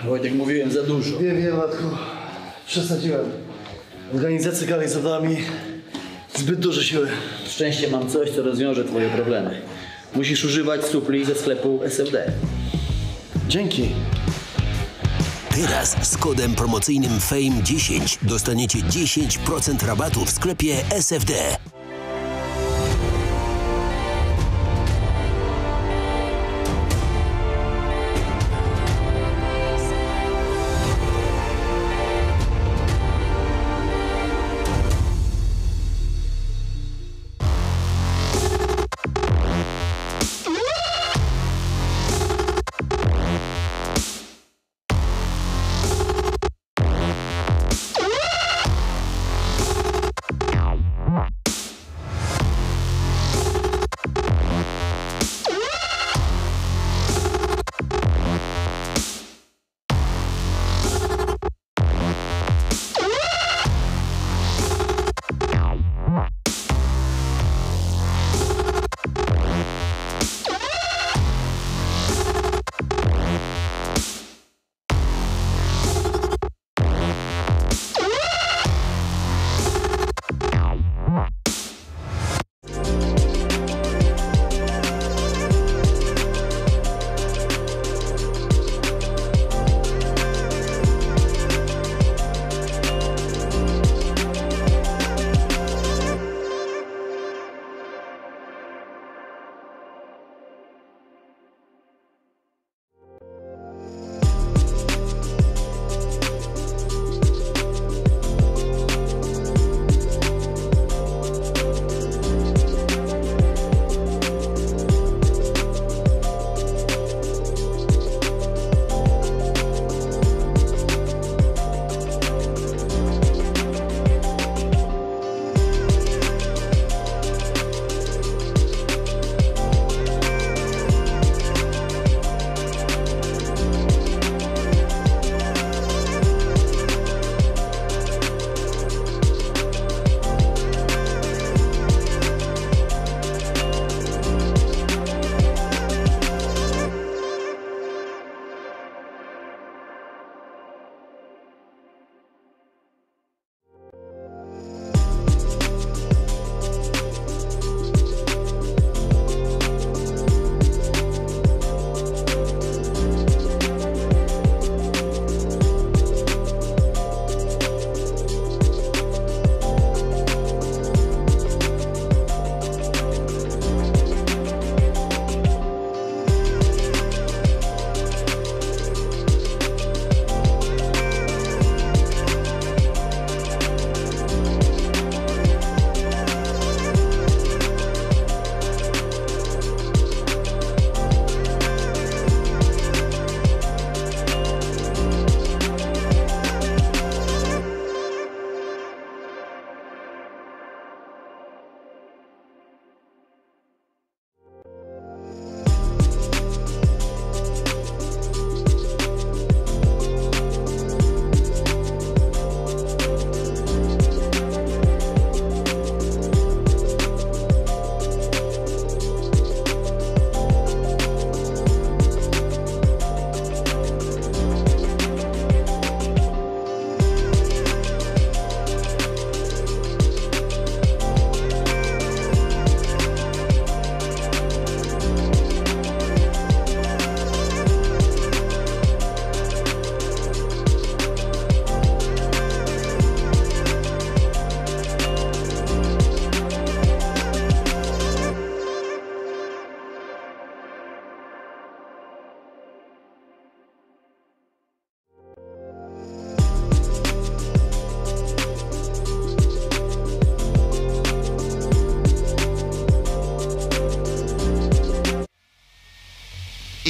Wojtek, mówiłem za dużo. Wiem, Matku. Przesadziłem. Organizacja gali z zadami. Zbyt duże siły. Szczęście mam coś, co rozwiąże twoje problemy. Musisz używać supli ze sklepu SFD. Dzięki. Teraz z kodem promocyjnym FAME10 dostaniecie 10% rabatu w sklepie SFD.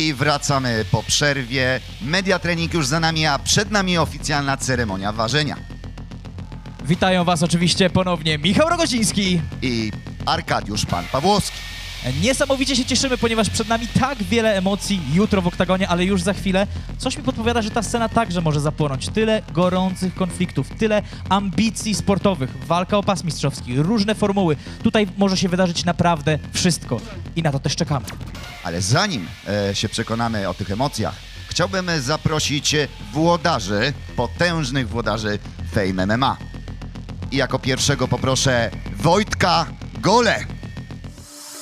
I wracamy po przerwie. Media trening już za nami, a przed nami oficjalna ceremonia ważenia. Witają Was oczywiście ponownie Michał Rogociński I Arkadiusz Pan Pawłowski. Niesamowicie się cieszymy, ponieważ przed nami tak wiele emocji jutro w oktagonie, ale już za chwilę. Coś mi podpowiada, że ta scena także może zapłonąć. Tyle gorących konfliktów, tyle ambicji sportowych, walka o pas mistrzowski, różne formuły. Tutaj może się wydarzyć naprawdę wszystko i na to też czekamy. Ale zanim się przekonamy o tych emocjach, chciałbym zaprosić włodarzy, potężnych włodarzy Fame MMA. I jako pierwszego poproszę Wojtka Golę.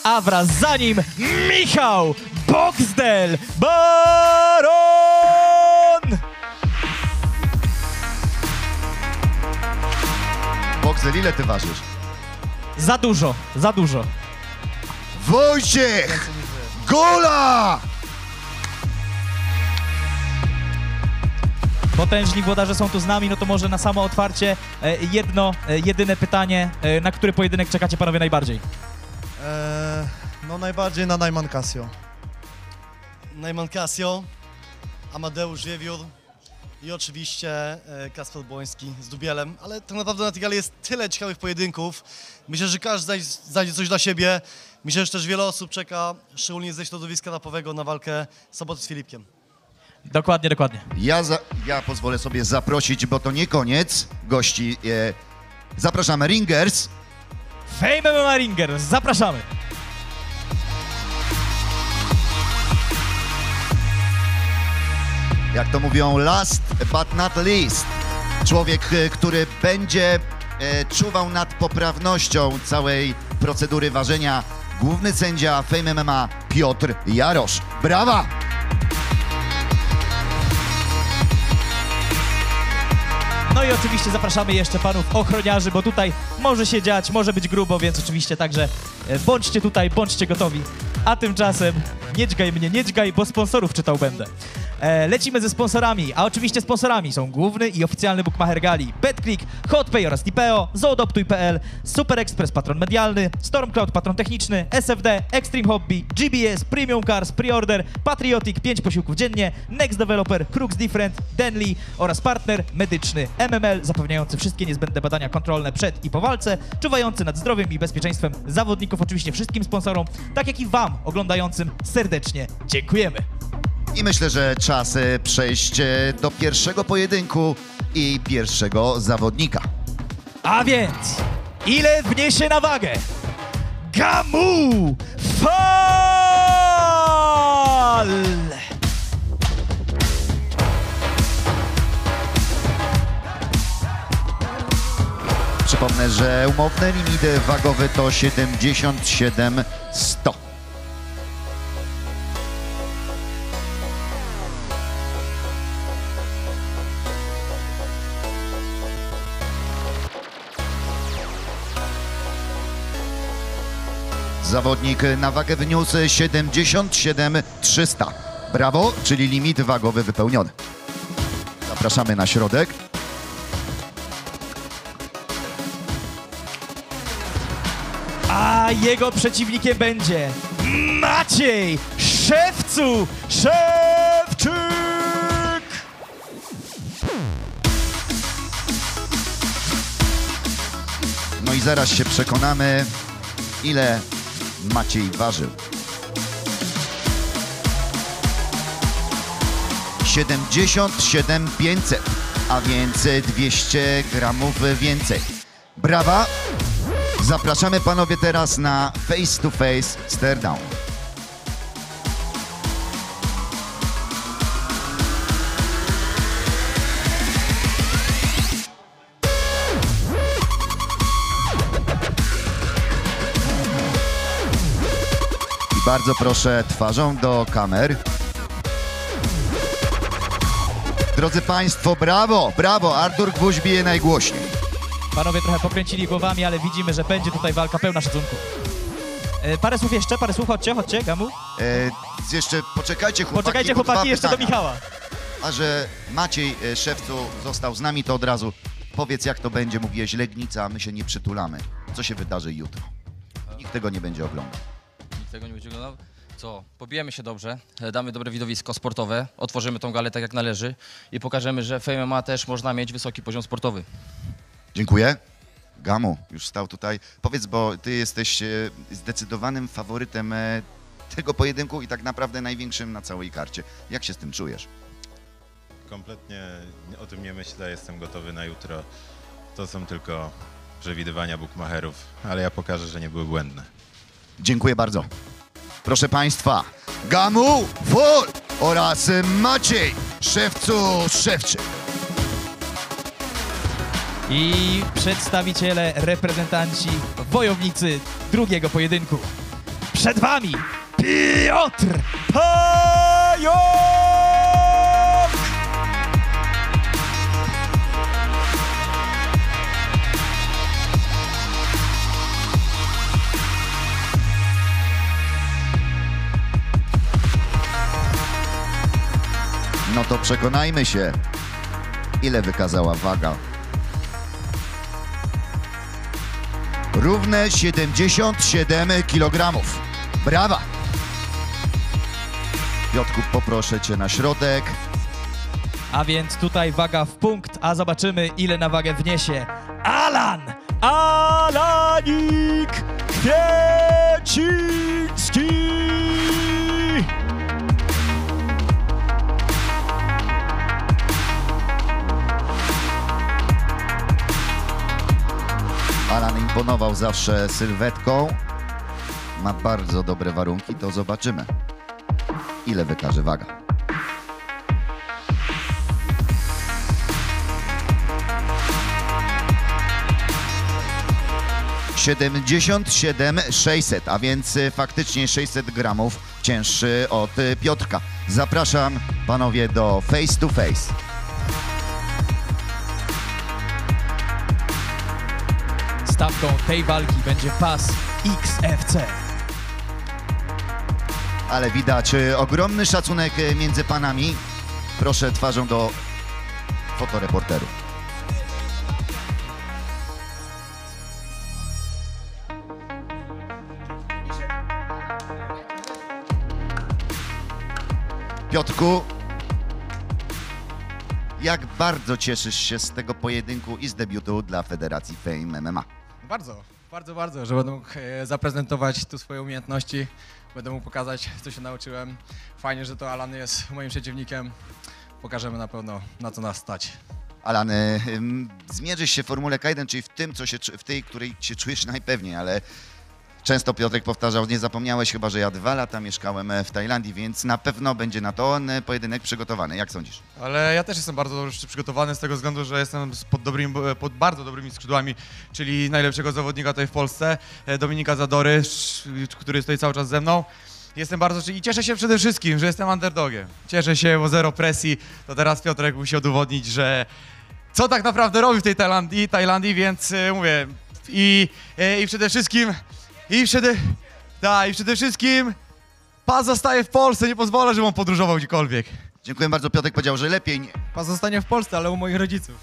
A wraz za nim Michał Boxdel Baron! Boxdel, ile ty ważysz? Za dużo, za dużo. Wojciech Gola! Potężni włodarze są tu z nami, no to może na samo otwarcie jedyne pytanie, na który pojedynek czekacie panowie najbardziej? No najbardziej na Najman Casio. Najman Casio, Amadeusz Wiewiór i oczywiście Kasper Błoński z Dubielem, ale tak naprawdę na tej gali jest tyle ciekawych pojedynków. Myślę, że każdy znajdzie coś dla siebie. Myślę, że też wiele osób czeka, szczególnie ze środowiska rapowego, na walkę Soboty z Filipkiem. Dokładnie, dokładnie. Ja pozwolę sobie zaprosić, bo to nie koniec, gości. Zapraszamy Ringers. Fame MMA Ringers, zapraszamy. Jak to mówią, last but not least. Człowiek, który będzie czuwał nad poprawnością całej procedury ważenia. Główny sędzia Fame MMA Piotr Jarosz. Brawa! No i oczywiście zapraszamy jeszcze panów ochroniarzy, bo tutaj może się dziać, może być grubo, więc oczywiście także bądźcie tutaj, bądźcie gotowi. A tymczasem nie dźgaj mnie, nie dźgaj, bo sponsorów czytał będę. Lecimy ze sponsorami, a oczywiście sponsorami są główny i oficjalny bookmacher gali BetClick, HotPay oraz Tipeo, Zoodoptuj.pl, Super Express patron medialny, Stormcloud patron techniczny, SFD, Extreme Hobby, GBS, Premium Cars, Preorder, Patriotic 5 posiłków dziennie, Next Developer, Crux Different, Denli oraz partner medyczny MML zapewniający wszystkie niezbędne badania kontrolne przed i po walce, czuwający nad zdrowiem i bezpieczeństwem zawodników, oczywiście wszystkim sponsorom, tak jak i wam oglądającym serdecznie dziękujemy. I myślę, że czas przejść do pierwszego pojedynku i pierwszego zawodnika. A więc, ile wniesie na wagę Gamu Fall? Przypomnę, że umowny limit wagowy to 77 100. Zawodnik na wagę wyniósł 77 300. Brawo, czyli limit wagowy wypełniony. Zapraszamy na środek. A jego przeciwnikiem będzie Maciej Szewcu Szewczyk! No i zaraz się przekonamy, ile Maciej ważył. 77 500, a więc 200 gramów więcej. Brawa! Zapraszamy panowie teraz na face to face stare down. I bardzo proszę twarzą do kamer. Drodzy państwo, brawo, brawo, Artur Gwóźdź bije najgłośniej. Panowie trochę pokręcili głowami, ale widzimy, że będzie tutaj walka pełna szacunku. Parę słów jeszcze, chodźcie, Gamu. Jeszcze poczekajcie chłopaki. Poczekajcie chłopaki, jeszcze do Michała. A że Maciej Szewcu został z nami, to od razu powiedz, jak to będzie. Mówiłeś Legnica, a my się nie przytulamy. Co się wydarzy jutro? Nikt tego nie będzie oglądał. Nikt tego nie będzie oglądał? Co? Pobijemy się dobrze, damy dobre widowisko sportowe, otworzymy tą galę tak jak należy i pokażemy, że w MMA też można mieć wysoki poziom sportowy. Dziękuję. Gamu już stał tutaj. Powiedz, bo ty jesteś zdecydowanym faworytem tego pojedynku i tak naprawdę największym na całej karcie. Jak się z tym czujesz? Kompletnie o tym nie myślę, jestem gotowy na jutro. To są tylko przewidywania bukmacherów, ale ja pokażę, że nie były błędne. Dziękuję bardzo. Proszę Państwa, Gamu Full oraz Maciej Szewcu-Szewczyk. I przedstawiciele, reprezentanci, wojownicy drugiego pojedynku. Przed wami Piotr Pająk! No to przekonajmy się, ile wykazała waga. Równe 77 kg. Brawa! Piotrku, poproszę cię na środek. A więc tutaj waga w punkt, a zobaczymy, ile na wagę wniesie Alan Alanik Kwieciński! Alan imponował zawsze sylwetką. Ma bardzo dobre warunki, to zobaczymy, ile wykaże waga. (77,600), a więc faktycznie 600 gramów cięższy od Piotrka. Zapraszam panowie do face to face. Stawką tej walki będzie pas XFC. Ale widać ogromny szacunek między panami. Proszę twarzą do fotoreporterów. Piotrku, jak bardzo cieszysz się z tego pojedynku i z debiutu dla Federacji Fame MMA? Bardzo, że będę mógł zaprezentować tu swoje umiejętności, będę mógł pokazać, co się nauczyłem. Fajnie, że to Alan jest moim przeciwnikiem. Pokażemy na pewno, na co nas stać. Alan, zmierzysz się w Formule K1, czyli w tej, której się czujesz najpewniej, ale często Piotrek powtarzał, nie zapomniałeś chyba, że ja 2 lata mieszkałem w Tajlandii, więc na pewno będzie na to pojedynek przygotowany. Jak sądzisz? Ale ja też jestem bardzo dobrze przygotowany z tego względu, że jestem pod bardzo dobrymi skrzydłami, czyli najlepszego zawodnika tutaj w Polsce, Dominika Zadory, który jest tutaj cały czas ze mną. I cieszę się przede wszystkim, że jestem underdogiem. Cieszę się, bo zero presji. To teraz Piotrek musi udowodnić, że co tak naprawdę robi w tej Tajlandii, więc mówię i przede wszystkim pas zostaje w Polsce, nie pozwolę, żeby on podróżował gdziekolwiek. Dziękuję bardzo. Piotrek powiedział, że lepiej nie. Pas zostanie w Polsce, ale u moich rodziców.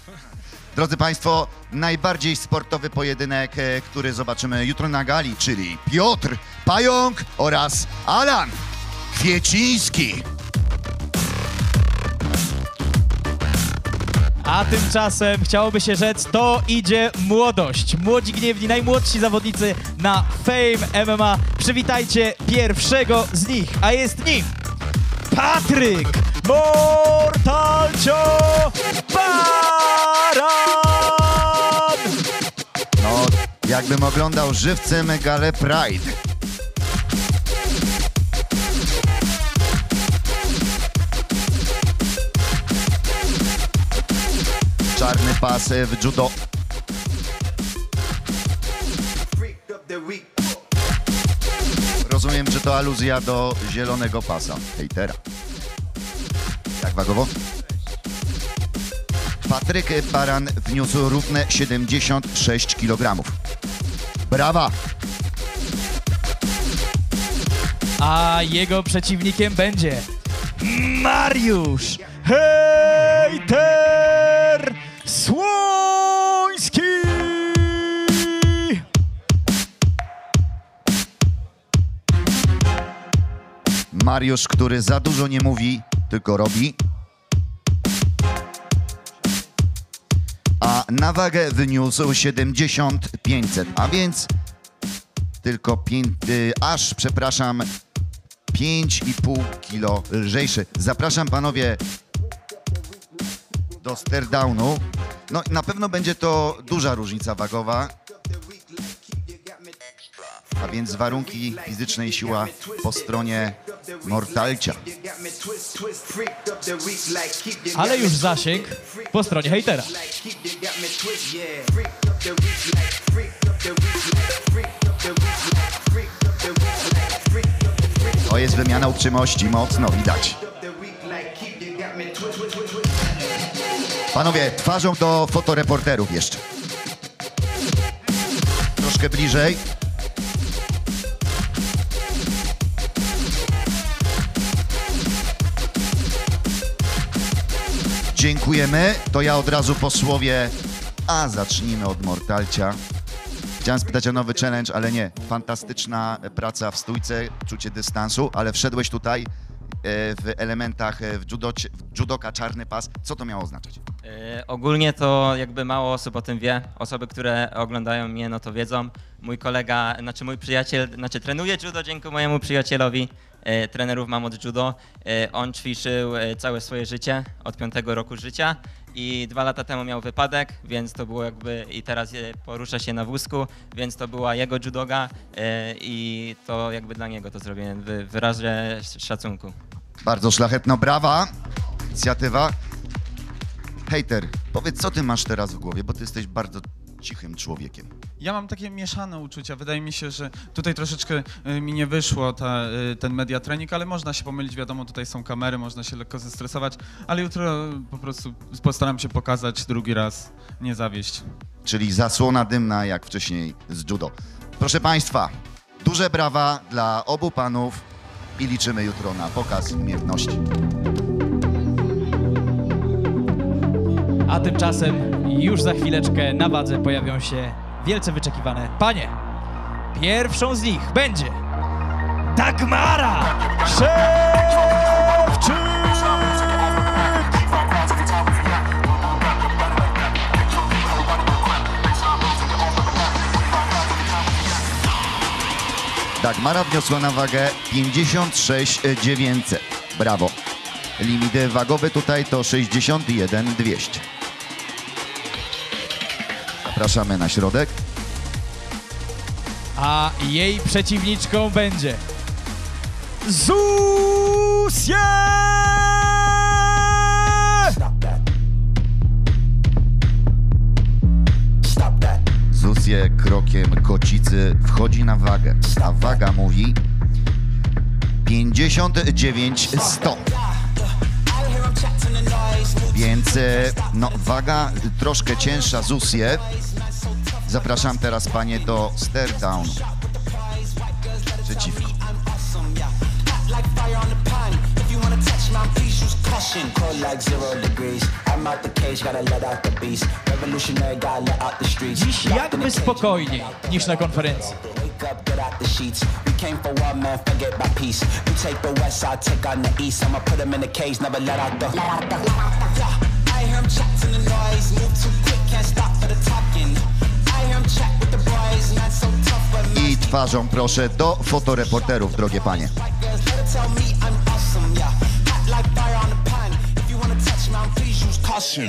Drodzy Państwo, najbardziej sportowy pojedynek, który zobaczymy jutro na gali, czyli Piotr Pająk oraz Alan Kwieciński. A tymczasem chciałoby się rzec, to idzie młodość. Młodzi gniewni, najmłodsi zawodnicy na Fame MMA. Przywitajcie pierwszego z nich, a jest nim Patryk Mortalcio Baran! No, jakbym oglądał żywcem galę Pride. Czarny pas w judo. Rozumiem, że to aluzja do zielonego pasa hejtera. Jak wagowo? Patryk Baran wniósł równe 76 kg. Brawa! A jego przeciwnikiem będzie Mariusz Hejter Słoński! Mariusz, który za dużo nie mówi, tylko robi. A na wagę wyniósł 7500, a więc tylko 5,5 kilo lżejszy. Zapraszam panowie do stare-downu. No na pewno będzie to duża różnica wagowa. A więc warunki fizyczne i siła po stronie Mortalcia. Ale już zasięg po stronie hejtera. To jest wymiana utrzymności, mocno widać. Panowie, twarzą do fotoreporterów jeszcze. Troszkę bliżej. Dziękujemy. To ja od razu posłowie, a zacznijmy od Mortalcia. Chciałem spytać o nowy challenge, ale nie. Fantastyczna praca w stójce, czucie dystansu, ale wszedłeś tutaj w elementach w judoka czarny pas. Co to miało oznaczać? Ogólnie to jakby mało osób o tym wie. Osoby, które oglądają mnie, no to wiedzą. Mój kolega, mój przyjaciel, trenuje judo dzięki mojemu przyjacielowi. Trenerów mam od judo. On ćwiczył całe swoje życie, od 5 roku życia i 2 lata temu miał wypadek, więc to było jakby, i teraz porusza się na wózku, więc to była jego judoga i to jakby dla niego to zrobiłem. Wyrażę szacunku. Bardzo szlachetno, brawa, inicjatywa. Hejter, powiedz, co ty masz teraz w głowie, bo ty jesteś bardzo cichym człowiekiem. Ja mam takie mieszane uczucia. Wydaje mi się, że tutaj troszeczkę mi nie wyszło ten media trening, ale można się pomylić, wiadomo, tutaj są kamery, można się lekko zestresować, ale jutro po prostu postaram się pokazać drugi raz, nie zawieść. Czyli zasłona dymna, jak wcześniej z judo. Proszę państwa, duże brawa dla obu panów i liczymy jutro na pokaz umiejętności. A tymczasem już za chwileczkę na wadze pojawią się wielce wyczekiwane panie. Pierwszą z nich będzie Dagmara Szewczyk! Dagmara wniosła na wagę 56,900. Brawo. Limit wagowy tutaj to 61,200. Zapraszamy na środek. A jej przeciwniczką będzie Zuzia! Zusie krokiem kocicy wchodzi na wagę, a waga mówi 59,100. Więc no, waga troszkę cięższa Zusie. Zapraszam teraz panie do stare-down. Przeciwko. Dziś jakby spokojniej niż na konferencji. I twarzą proszę do fotoreporterów, drogie panie.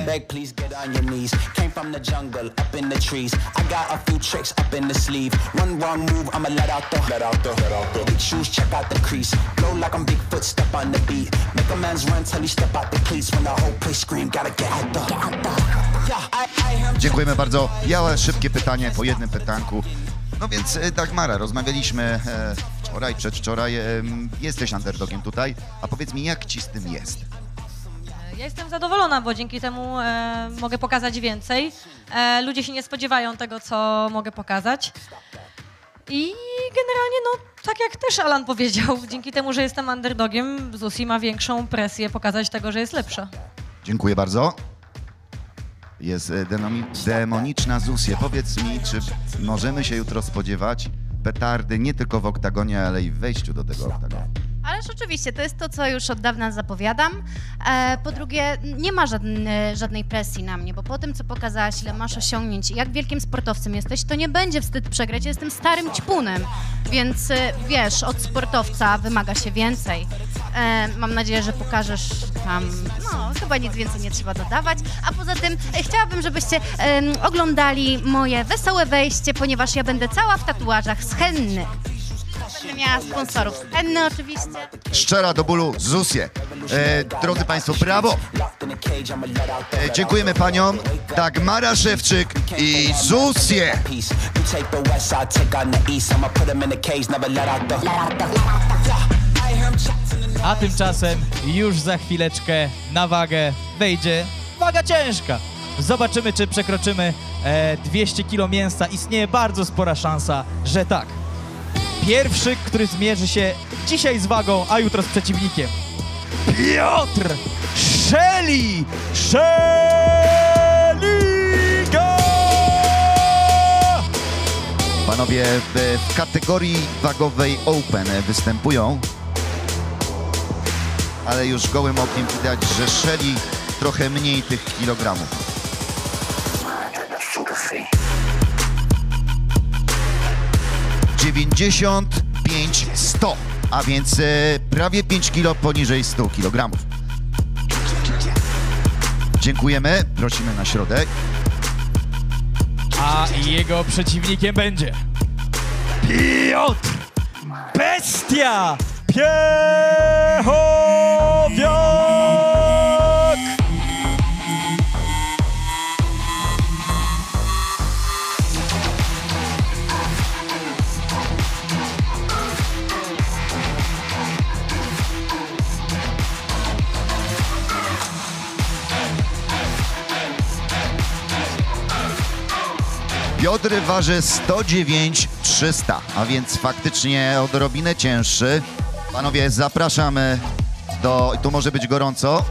Beg, please get on your knees. Came from the jungle, up in the trees. I got a few tricks up in the sleeve. One wrong move, I'ma let out the big shoes, check out the crease. Blow like I'm Bigfoot, step on the beat. Make a man's run till he step out the cleats. When the whole place scream, gotta get out the. Dziękujemy bardzo. Ja szybkie pytanie po jednym pytanku. No więc Dagmara, rozmawialiśmy wczoraj, przedwczoraj. Jesteś underdogiem tutaj, a powiedz mi, jak ci z tym jest? Ja jestem zadowolona, bo dzięki temu mogę pokazać więcej. Ludzie się nie spodziewają tego, co mogę pokazać. I generalnie, no, tak jak też Alan powiedział, dzięki temu, że jestem underdogiem, Zusi ma większą presję pokazać tego, że jest lepsza. Dziękuję bardzo. Jest demoniczna Zusie. Powiedz mi, czy możemy się jutro spodziewać petardy nie tylko w oktagonie, ale i w wejściu do tego oktagonu? Ale też? Oczywiście, to jest to, co już od dawna zapowiadam. Po drugie, nie ma żadnej presji na mnie, bo po tym, co pokazałaś, ile masz osiągnięć i jak wielkim sportowcem jesteś, to nie będzie wstyd przegrać. Ja jestem starym ćpunem, więc wiesz, od sportowca wymaga się więcej. Mam nadzieję, że pokażesz tam, no chyba nic więcej nie trzeba dodawać. A poza tym chciałabym, żebyście oglądali moje wesołe wejście, ponieważ ja będę cała w tatuażach z henny. Będę miała sponsorów z henny oczywiście. Szczera do bólu Zusie. Drodzy Państwo, brawo! Dziękujemy paniom Dagmara Szewczyk i Zusie. A tymczasem już za chwileczkę na wagę wejdzie waga ciężka. Zobaczymy, czy przekroczymy 200 kg mięsa. Istnieje bardzo spora szansa, że tak. Pierwszy, który zmierzy się dzisiaj z wagą, a jutro z przeciwnikiem. Piotr Szeliga! Panowie w kategorii wagowej Open występują, ale już gołym okiem widać, że Szeli trochę mniej tych kilogramów. $95,100, a więc prawie 5 kg poniżej 100 kg. Dziękujemy, prosimy na środek. A jego przeciwnikiem będzie Piotr Bestia Piechowiak! Piotr waży 109,300, a więc faktycznie odrobinę cięższy. Panowie, zapraszamy do... Tu może być gorąco.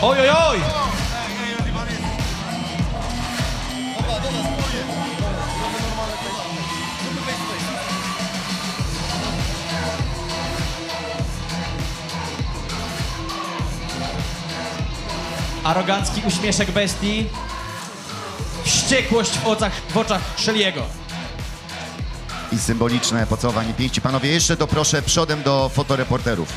Oj, oj, oj! Arogancki uśmieszek bestii, wściekłość w oczach Szeliego. I symboliczne pocałowanie pięści. Panowie, jeszcze doproszę przodem do fotoreporterów.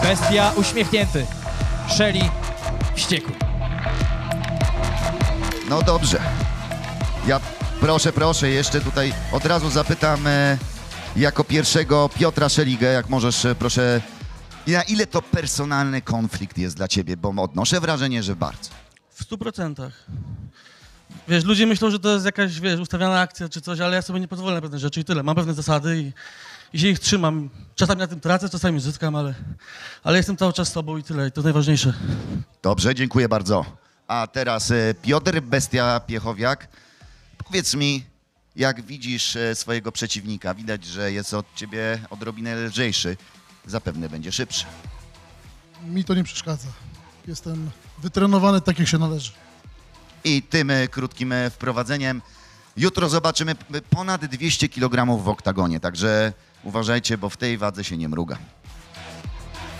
Bestia uśmiechnięty, Szeli wściekły. No dobrze. Ja proszę, jeszcze tutaj od razu zapytam jako pierwszego Piotra Szeligę, jak możesz, proszę, na ile to personalny konflikt jest dla ciebie, bo odnoszę wrażenie, że bardzo. W 100%. Wiesz, ludzie myślą, że to jest jakaś, wiesz, ustawiana akcja czy coś, ale ja sobie nie pozwolę na pewne rzeczy i tyle. Mam pewne zasady i się ich trzymam. Czasami na tym tracę, czasami zyskam, ale jestem cały czas sobą i tyle. I to najważniejsze. Dobrze, dziękuję bardzo. A teraz Piotr Bestia Piechowiak. Powiedz mi, jak widzisz swojego przeciwnika? Widać, że jest od ciebie odrobinę lżejszy. Zapewne będzie szybszy. Mi to nie przeszkadza. Jestem wytrenowany tak, jak się należy. I tym krótkim wprowadzeniem jutro zobaczymy ponad 200 kg w oktagonie, także uważajcie, bo w tej wadze się nie mruga.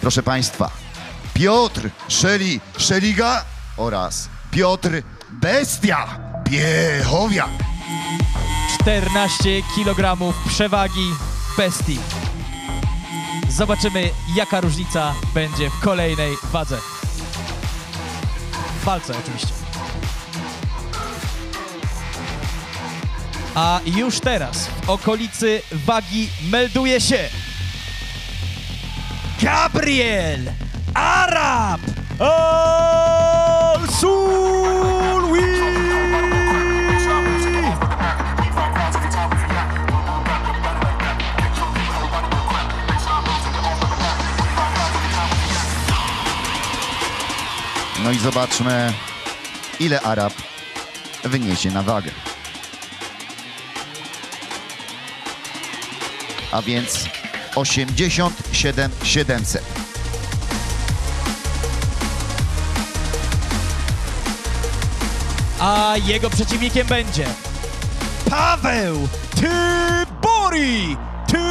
Proszę Państwa, Piotr Szeliga oraz Piotr Bestia Piechowiak. 14 kg przewagi bestii. Zobaczymy, jaka różnica będzie w kolejnej wadze. W walce oczywiście. A już teraz w okolicy wagi melduje się Gabriel Arab Al-Sulwi! No i zobaczmy, ile Arab wyniesie na wagę. A więc 87 700. A jego przeciwnikiem będzie Paweł Tybori Tyburski!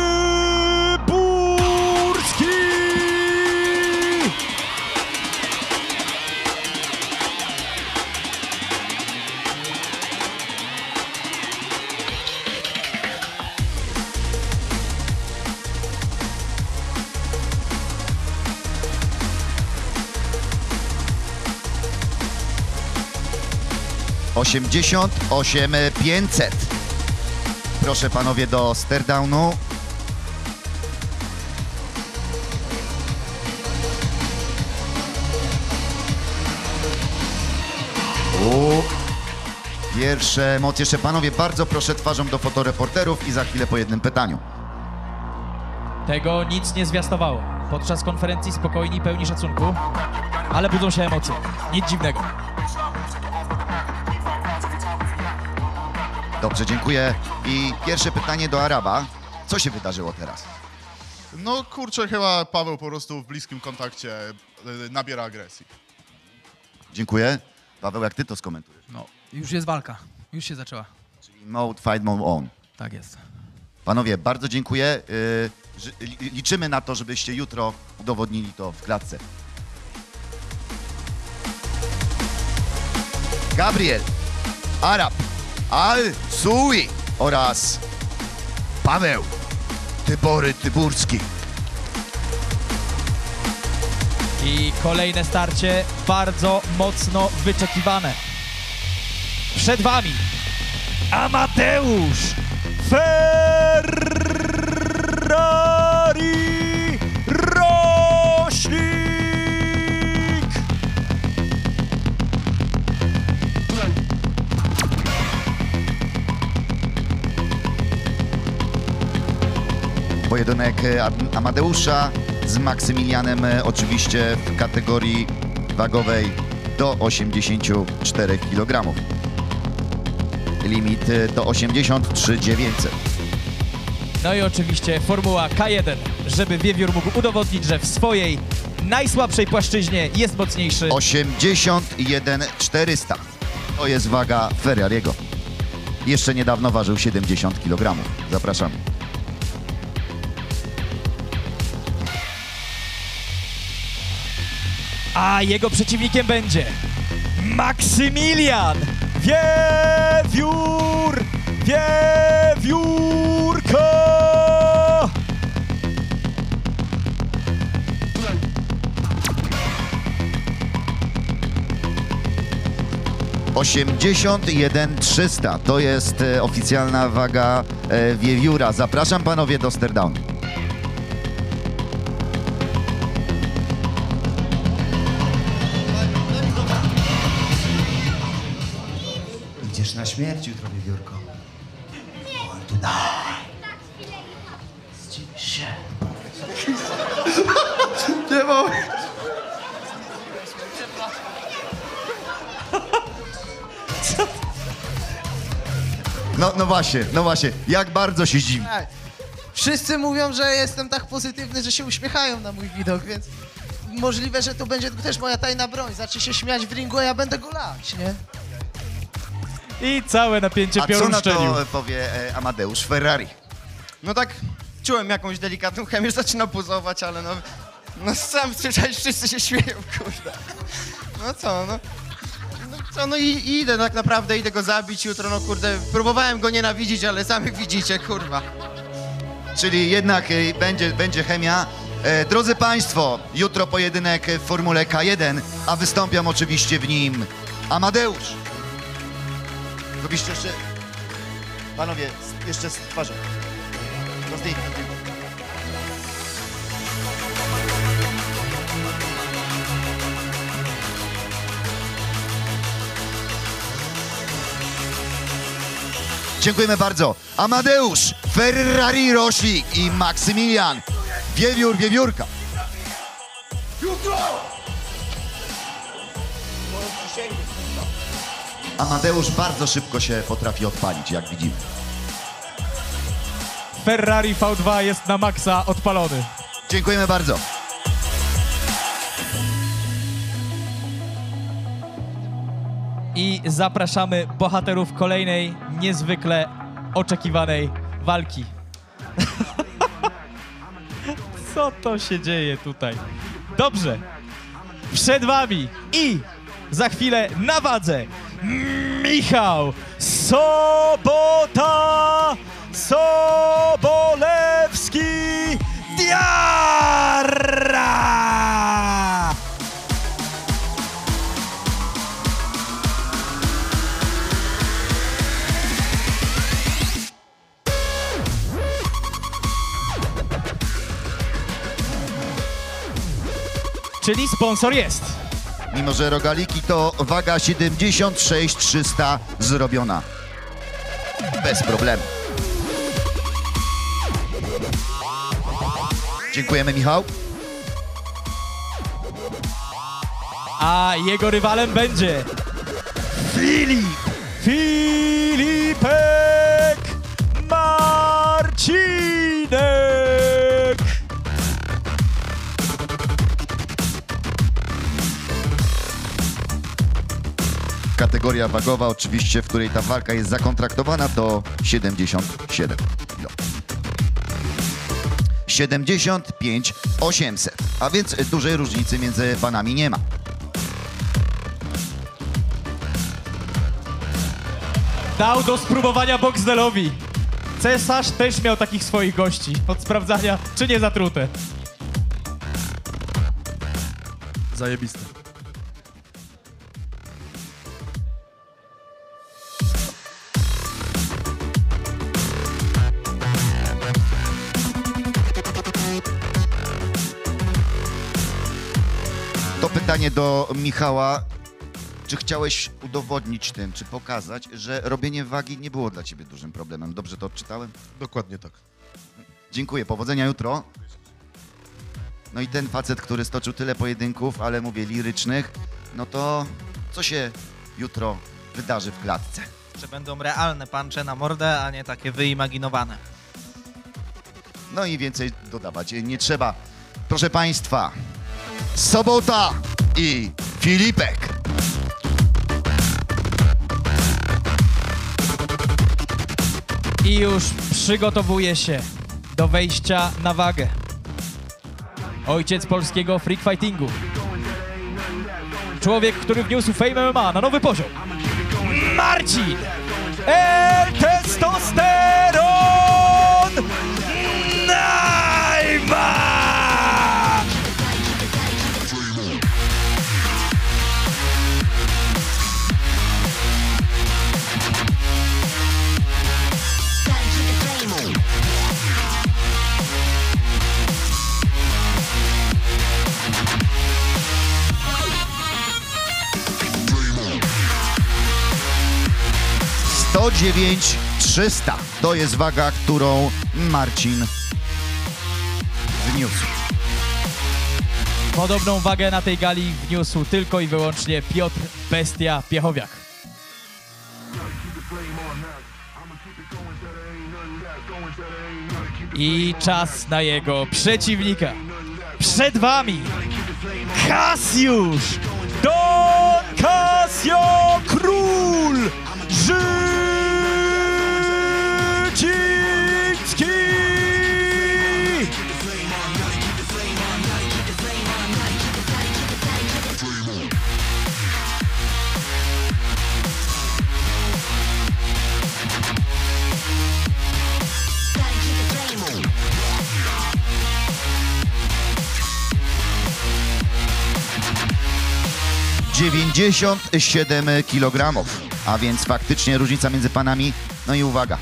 $88,500. Proszę panowie do staredownu. Pierwsze emocje. Jeszcze panowie, bardzo proszę twarzą do fotoreporterów i za chwilę po jednym pytaniu. Tego nic nie zwiastowało. Podczas konferencji spokojni i pełni szacunku, ale budzą się emocje. Nic dziwnego. Dobrze, dziękuję. I pierwsze pytanie do Araba. Co się wydarzyło teraz? No kurczę, chyba Paweł po prostu w bliskim kontakcie nabiera agresji. Dziękuję. Paweł, jak ty to skomentujesz? No, już jest walka. Już się zaczęła. Czyli mode, fight mode on. Tak jest. Panowie, bardzo dziękuję. Liczymy na to, żebyście jutro udowodnili to w klatce. Gabriel, Arab, Al-Sui oraz Paweł Tybory Tyburski. I kolejne starcie bardzo mocno wyczekiwane. Przed wami Amadeusz Ferrari Roślik! Pojedynek Amadeusza z Maksymilianem oczywiście w kategorii wagowej do 84 kg. Limit to 83,900. No i oczywiście formuła K1, żeby Wiewiór mógł udowodnić, że w swojej najsłabszej płaszczyźnie jest mocniejszy. 81,400. To jest waga Ferrariego. Jeszcze niedawno ważył 70 kg. Zapraszam. A jego przeciwnikiem będzie Maksymilian Wiewiórka! 81,300. To jest oficjalna waga Wiewióra. Zapraszam panowie do staredownu. Idziesz na śmierć jutro, Wiewiórko. Born to die. Zdziwisz się. Nie mogę. No właśnie. Jak bardzo się zdziwi. Tak. Wszyscy mówią, że jestem tak pozytywny, że się uśmiechają na mój widok, więc możliwe, że to będzie też moja tajna broń. Zacznie się śmiać w ringu, a ja będę go lać, nie? I całe napięcie A co piorun na szczelił. to powie Amadeusz Ferrari? No tak, czułem jakąś delikatną chemię, zaczyna buzować, ale no sam słyszałeś, wszyscy się śmieją, kurde. No co, no i idę tak naprawdę, idę go zabić jutro, no kurde, próbowałem go nienawidzić, ale sami widzicie, kurwa. Czyli jednak będzie chemia. Drodzy Państwo, jutro pojedynek w Formule K1, a wystąpią oczywiście w nim Amadeusz. Robiście jeszcze... Panowie, jeszcze z twarzą. Do zdjęcia. Dziękujemy bardzo. Amadeusz Ferrari Roślik i Maksymilian Wiewiórka. Amadeusz bardzo szybko się potrafi odpalić, jak widzimy. Ferrari V2 jest na maksa odpalony. Dziękujemy bardzo. I zapraszamy bohaterów kolejnej, niezwykle oczekiwanej walki. Co to się dzieje tutaj? Dobrze. Przed wami i za chwilę na wadze Michał Sobota Sobolewski Diarra! Czyli sponsor jest. Mimo że rogaliki to waga 76 300 zrobiona. Bez problemu. Dziękujemy, Michał. A jego rywalem będzie Filipek Marcinek. Kategoria wagowa oczywiście, w której ta walka jest zakontraktowana, to 77 kg. 75 800, a więc dużej różnicy między panami nie ma. Dał do spróbowania Boxdelowi. Cesarz też miał takich swoich gości. Od sprawdzania, czy nie zatrute. Zajebiste. To pytanie do Michała. Czy chciałeś udowodnić tym, czy pokazać, że robienie wagi nie było dla ciebie dużym problemem? Dobrze to odczytałem? Dokładnie tak. Dziękuję, powodzenia jutro. No i ten facet, który stoczył tyle pojedynków, ale mówię lirycznych, no to co się jutro wydarzy w klatce? Że będą realne puncze na mordę, a nie takie wyimaginowane. No i więcej dodawać nie trzeba. Proszę Państwa, Sobota i Filipek. I już przygotowuje się do wejścia na wagę. Ojciec polskiego freak fightingu. Człowiek, który wniósł Fame MMA na nowy poziom. Marcin El Testosteron Najman! 109 300 to jest waga, którą Marcin wniósł. Podobną wagę na tej gali wniósł tylko i wyłącznie Piotr Bestia Piechowiak. I czas na jego przeciwnika. Przed wami Kasiusz Don Casio Król Życiński! ...97 kg, a więc faktycznie różnica między panami. No i uwaga.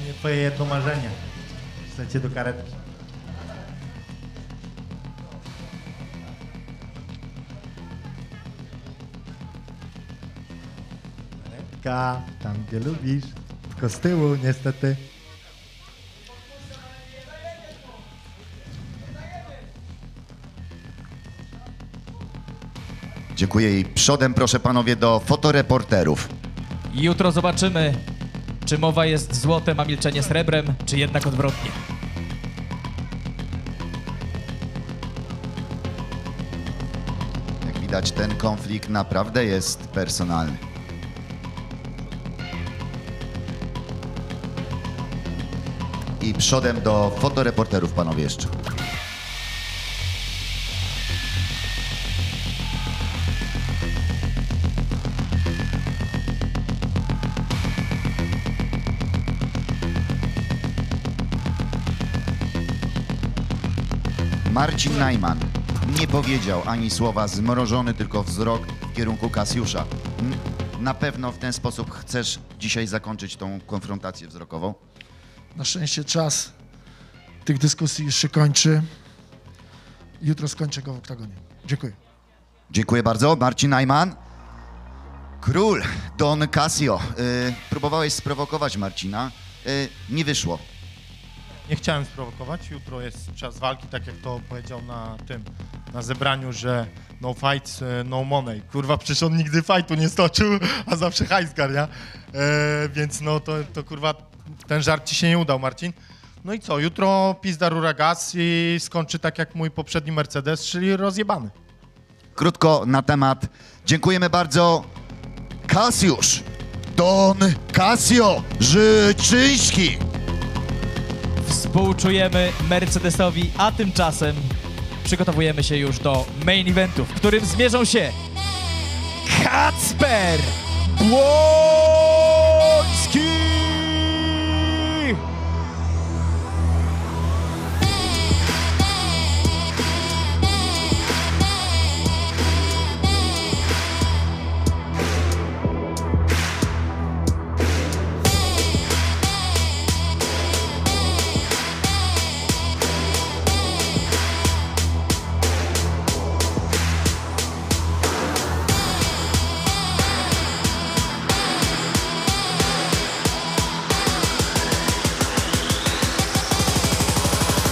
Nie twoje jedno marzenie. Wstać do karetki. Karetka, tam gdzie lubisz. Tylko z tyłu niestety. Dziękuję i przodem proszę panowie do fotoreporterów. Jutro zobaczymy, czy mowa jest złotem, a milczenie srebrem, czy jednak odwrotnie. widać, ten konflikt naprawdę jest personalny. I przodem do fotoreporterów panowie jeszcze. Marcin Najman nie powiedział ani słowa, zmrożony tylko wzrok w kierunku Kasiusza. Na pewno w ten sposób chcesz dzisiaj zakończyć tą konfrontację wzrokową? Na szczęście czas tych dyskusji już się kończy. Jutro skończę go w oktagonie. Dziękuję. Dziękuję bardzo. Marcin Najman. Król Don Casio. Próbowałeś sprowokować Marcina. Nie wyszło. Nie chciałem sprowokować. Jutro jest czas walki, tak jak to powiedział na zebraniu, że no fights, no money. Kurwa, przecież on nigdy fightu nie stoczył, a zawsze hajs garnia. Więc no to kurwa, ten żart ci się nie udał, Marcin. No i co, jutro pizda rura gaz i skończy tak jak mój poprzedni Mercedes, czyli rozjebany. Krótko na temat. Dziękujemy bardzo. Kasiusz. Don Casio Życzyński. Współczujemy Mercedesowi, a tymczasem przygotowujemy się już do main eventu, w którym zmierzą się Kacper Błoński!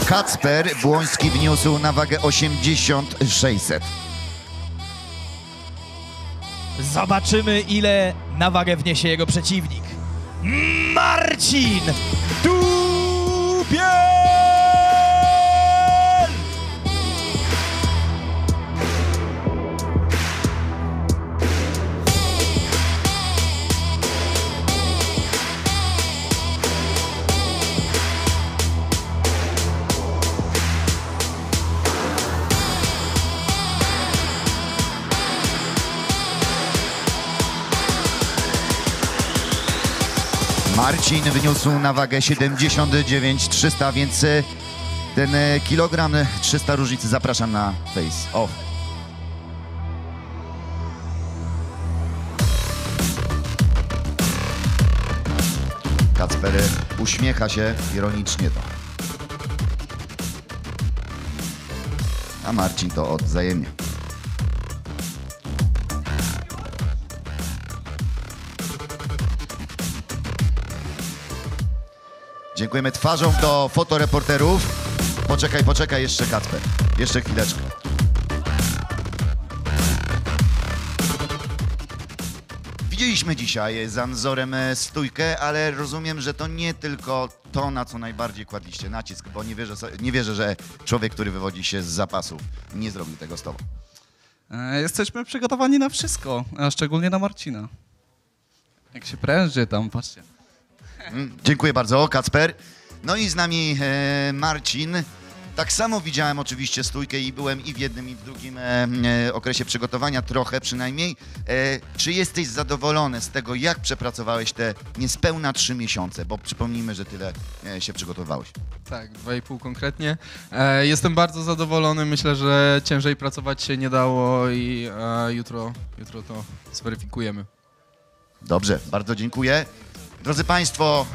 Kacper Błoński wniósł na wagę 8600. Zobaczymy, ile na wagę wniesie jego przeciwnik. Marcin Dubiel! Marcin wyniósł na wagę 79 300, więc ten kilogram 300 różnicy zapraszam na face off. Kacper uśmiecha się ironicznie to. A Marcin to odwzajemnia. Dziękujemy twarzą do fotoreporterów. Poczekaj jeszcze Kacper. Jeszcze chwileczkę. Widzieliśmy dzisiaj za Nzorem stójkę, ale rozumiem, że to nie tylko to, na co najbardziej kładliście nacisk, bo nie wierzę, że człowiek, który wywodzi się z zapasów, nie zrobił tego z tobą. Jesteśmy przygotowani na wszystko, a szczególnie na Marcina. Jak się pręży tam, patrzcie. Dziękuję bardzo, Kacper. No i z nami Marcin. Tak samo widziałem oczywiście stójkę i byłem i w jednym, i w drugim okresie przygotowania, trochę przynajmniej. Czy jesteś zadowolony z tego, jak przepracowałeś te niespełna 3 miesiące? Bo przypomnijmy, że tyle się przygotowałeś. Tak, 2,5 konkretnie. Jestem bardzo zadowolony, myślę, że ciężej pracować się nie dało i jutro to zweryfikujemy. Dobrze, bardzo dziękuję. Drodzy Państwo,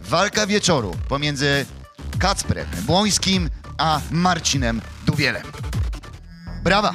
walka wieczoru pomiędzy Kacprem Błońskim a Marcinem Dubielem. Brawa!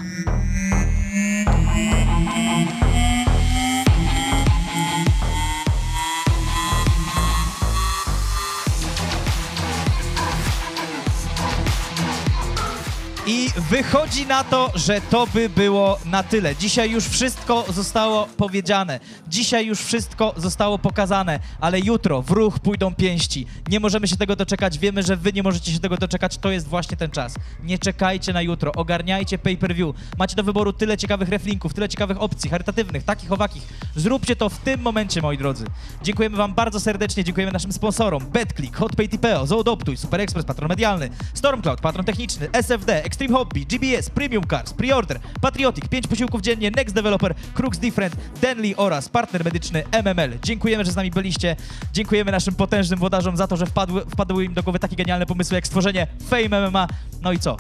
I wychodzi na to, że to by było na tyle. Dzisiaj już wszystko zostało powiedziane. Dzisiaj już wszystko zostało pokazane, ale jutro w ruch pójdą pięści. Nie możemy się tego doczekać, wiemy, że wy nie możecie się tego doczekać, to jest właśnie ten czas. Nie czekajcie na jutro, ogarniajcie pay-per-view. Macie do wyboru tyle ciekawych reflinków, tyle ciekawych opcji charytatywnych, takich, owakich. Zróbcie to w tym momencie, moi drodzy. Dziękujemy wam bardzo serdecznie, dziękujemy naszym sponsorom BetClick, HotPay TPO, Zoodoptuj, Super Express, patron medialny, Stormcloud, patron techniczny, SFD, Extreme Hobby, GBS, Premium Cars, Preorder, Patriotic, 5 posiłków dziennie, Next Developer, Crux Different, Denli oraz partner medyczny MML. Dziękujemy, że z nami byliście. Dziękujemy naszym potężnym włodarzom za to, że wpadły im do głowy takie genialne pomysły jak stworzenie Fame MMA. No i co?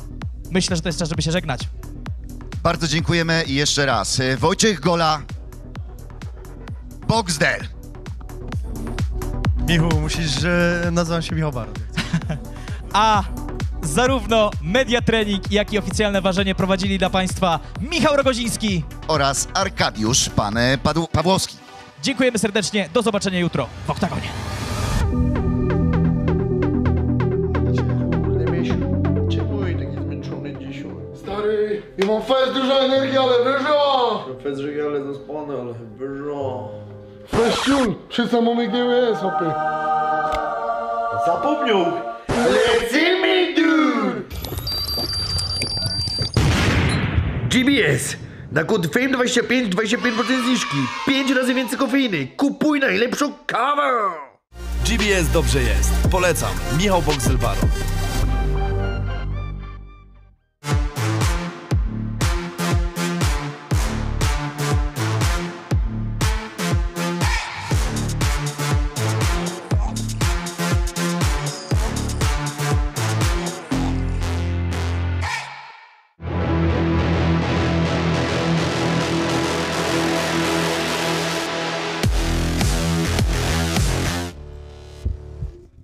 Myślę, że to jest czas, żeby się żegnać. Bardzo dziękujemy i jeszcze raz. Wojciech Gola, Boxdel. Michu, musisz, nazywam się Michał Barot. A zarówno Media Trening, jak i oficjalne ważenie prowadzili dla Państwa Michał Rogoziński oraz Arkadiusz Pawłowski. Dziękujemy serdecznie, do zobaczenia jutro w Oktagonie. Czemu taki zmęczony dzisiaj? Stary, ja mam fest dużo energii, ale wyżo! Fest żegale zaspane, ale wyżo. Festiul, wszyscy mamy GWS, hopy. Zapomniał! Lecimy, dude! GBS. Na kod FAME25 25% zniżki. 5 razy więcej kofeiny. Kupuj najlepszą kawę! GBS dobrze jest. Polecam. Michał Boxel-Barot.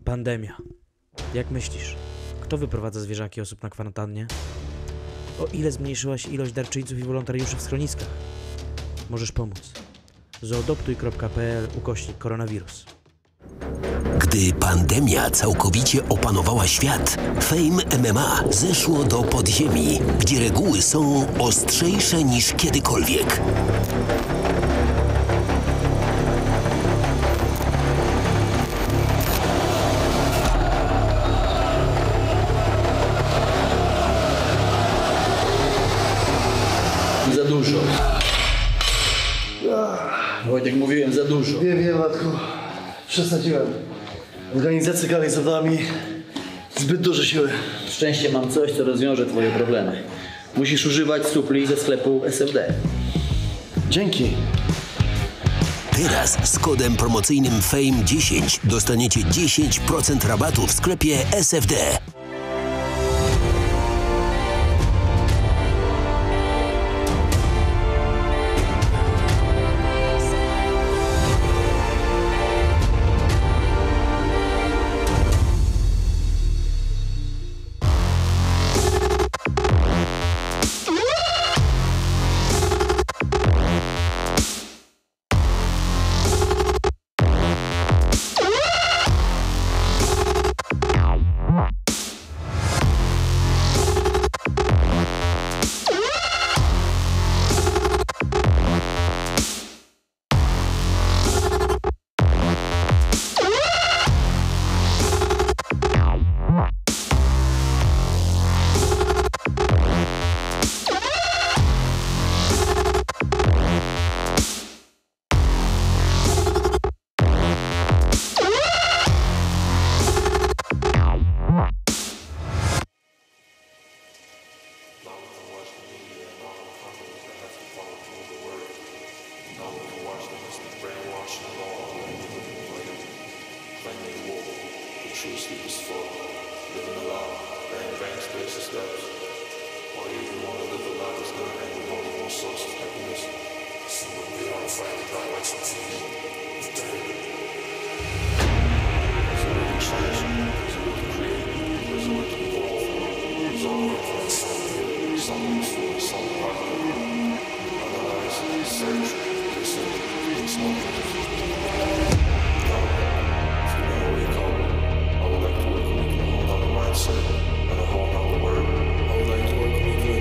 Pandemia. Jak myślisz, kto wyprowadza zwierzaki osób na kwarantannie? O ile zmniejszyła się ilość darczyńców i wolontariuszy w schroniskach? Możesz pomóc. zoodoptuj.pl/koronawirus. Gdy pandemia całkowicie opanowała świat, Fame MMA zeszło do podziemi, gdzie reguły są ostrzejsze niż kiedykolwiek. Za dużo. Wojtek, mówiłem za dużo. Wiem, Matku. Przesadziłem. Organizacja gali zadała mi zbyt duże siły. Szczęście mam coś, co rozwiąże twoje problemy. Musisz używać supli ze sklepu SFD. Dzięki. Teraz z kodem promocyjnym FAME10 dostaniecie 10% rabatu w sklepie SFD. I would like to work with you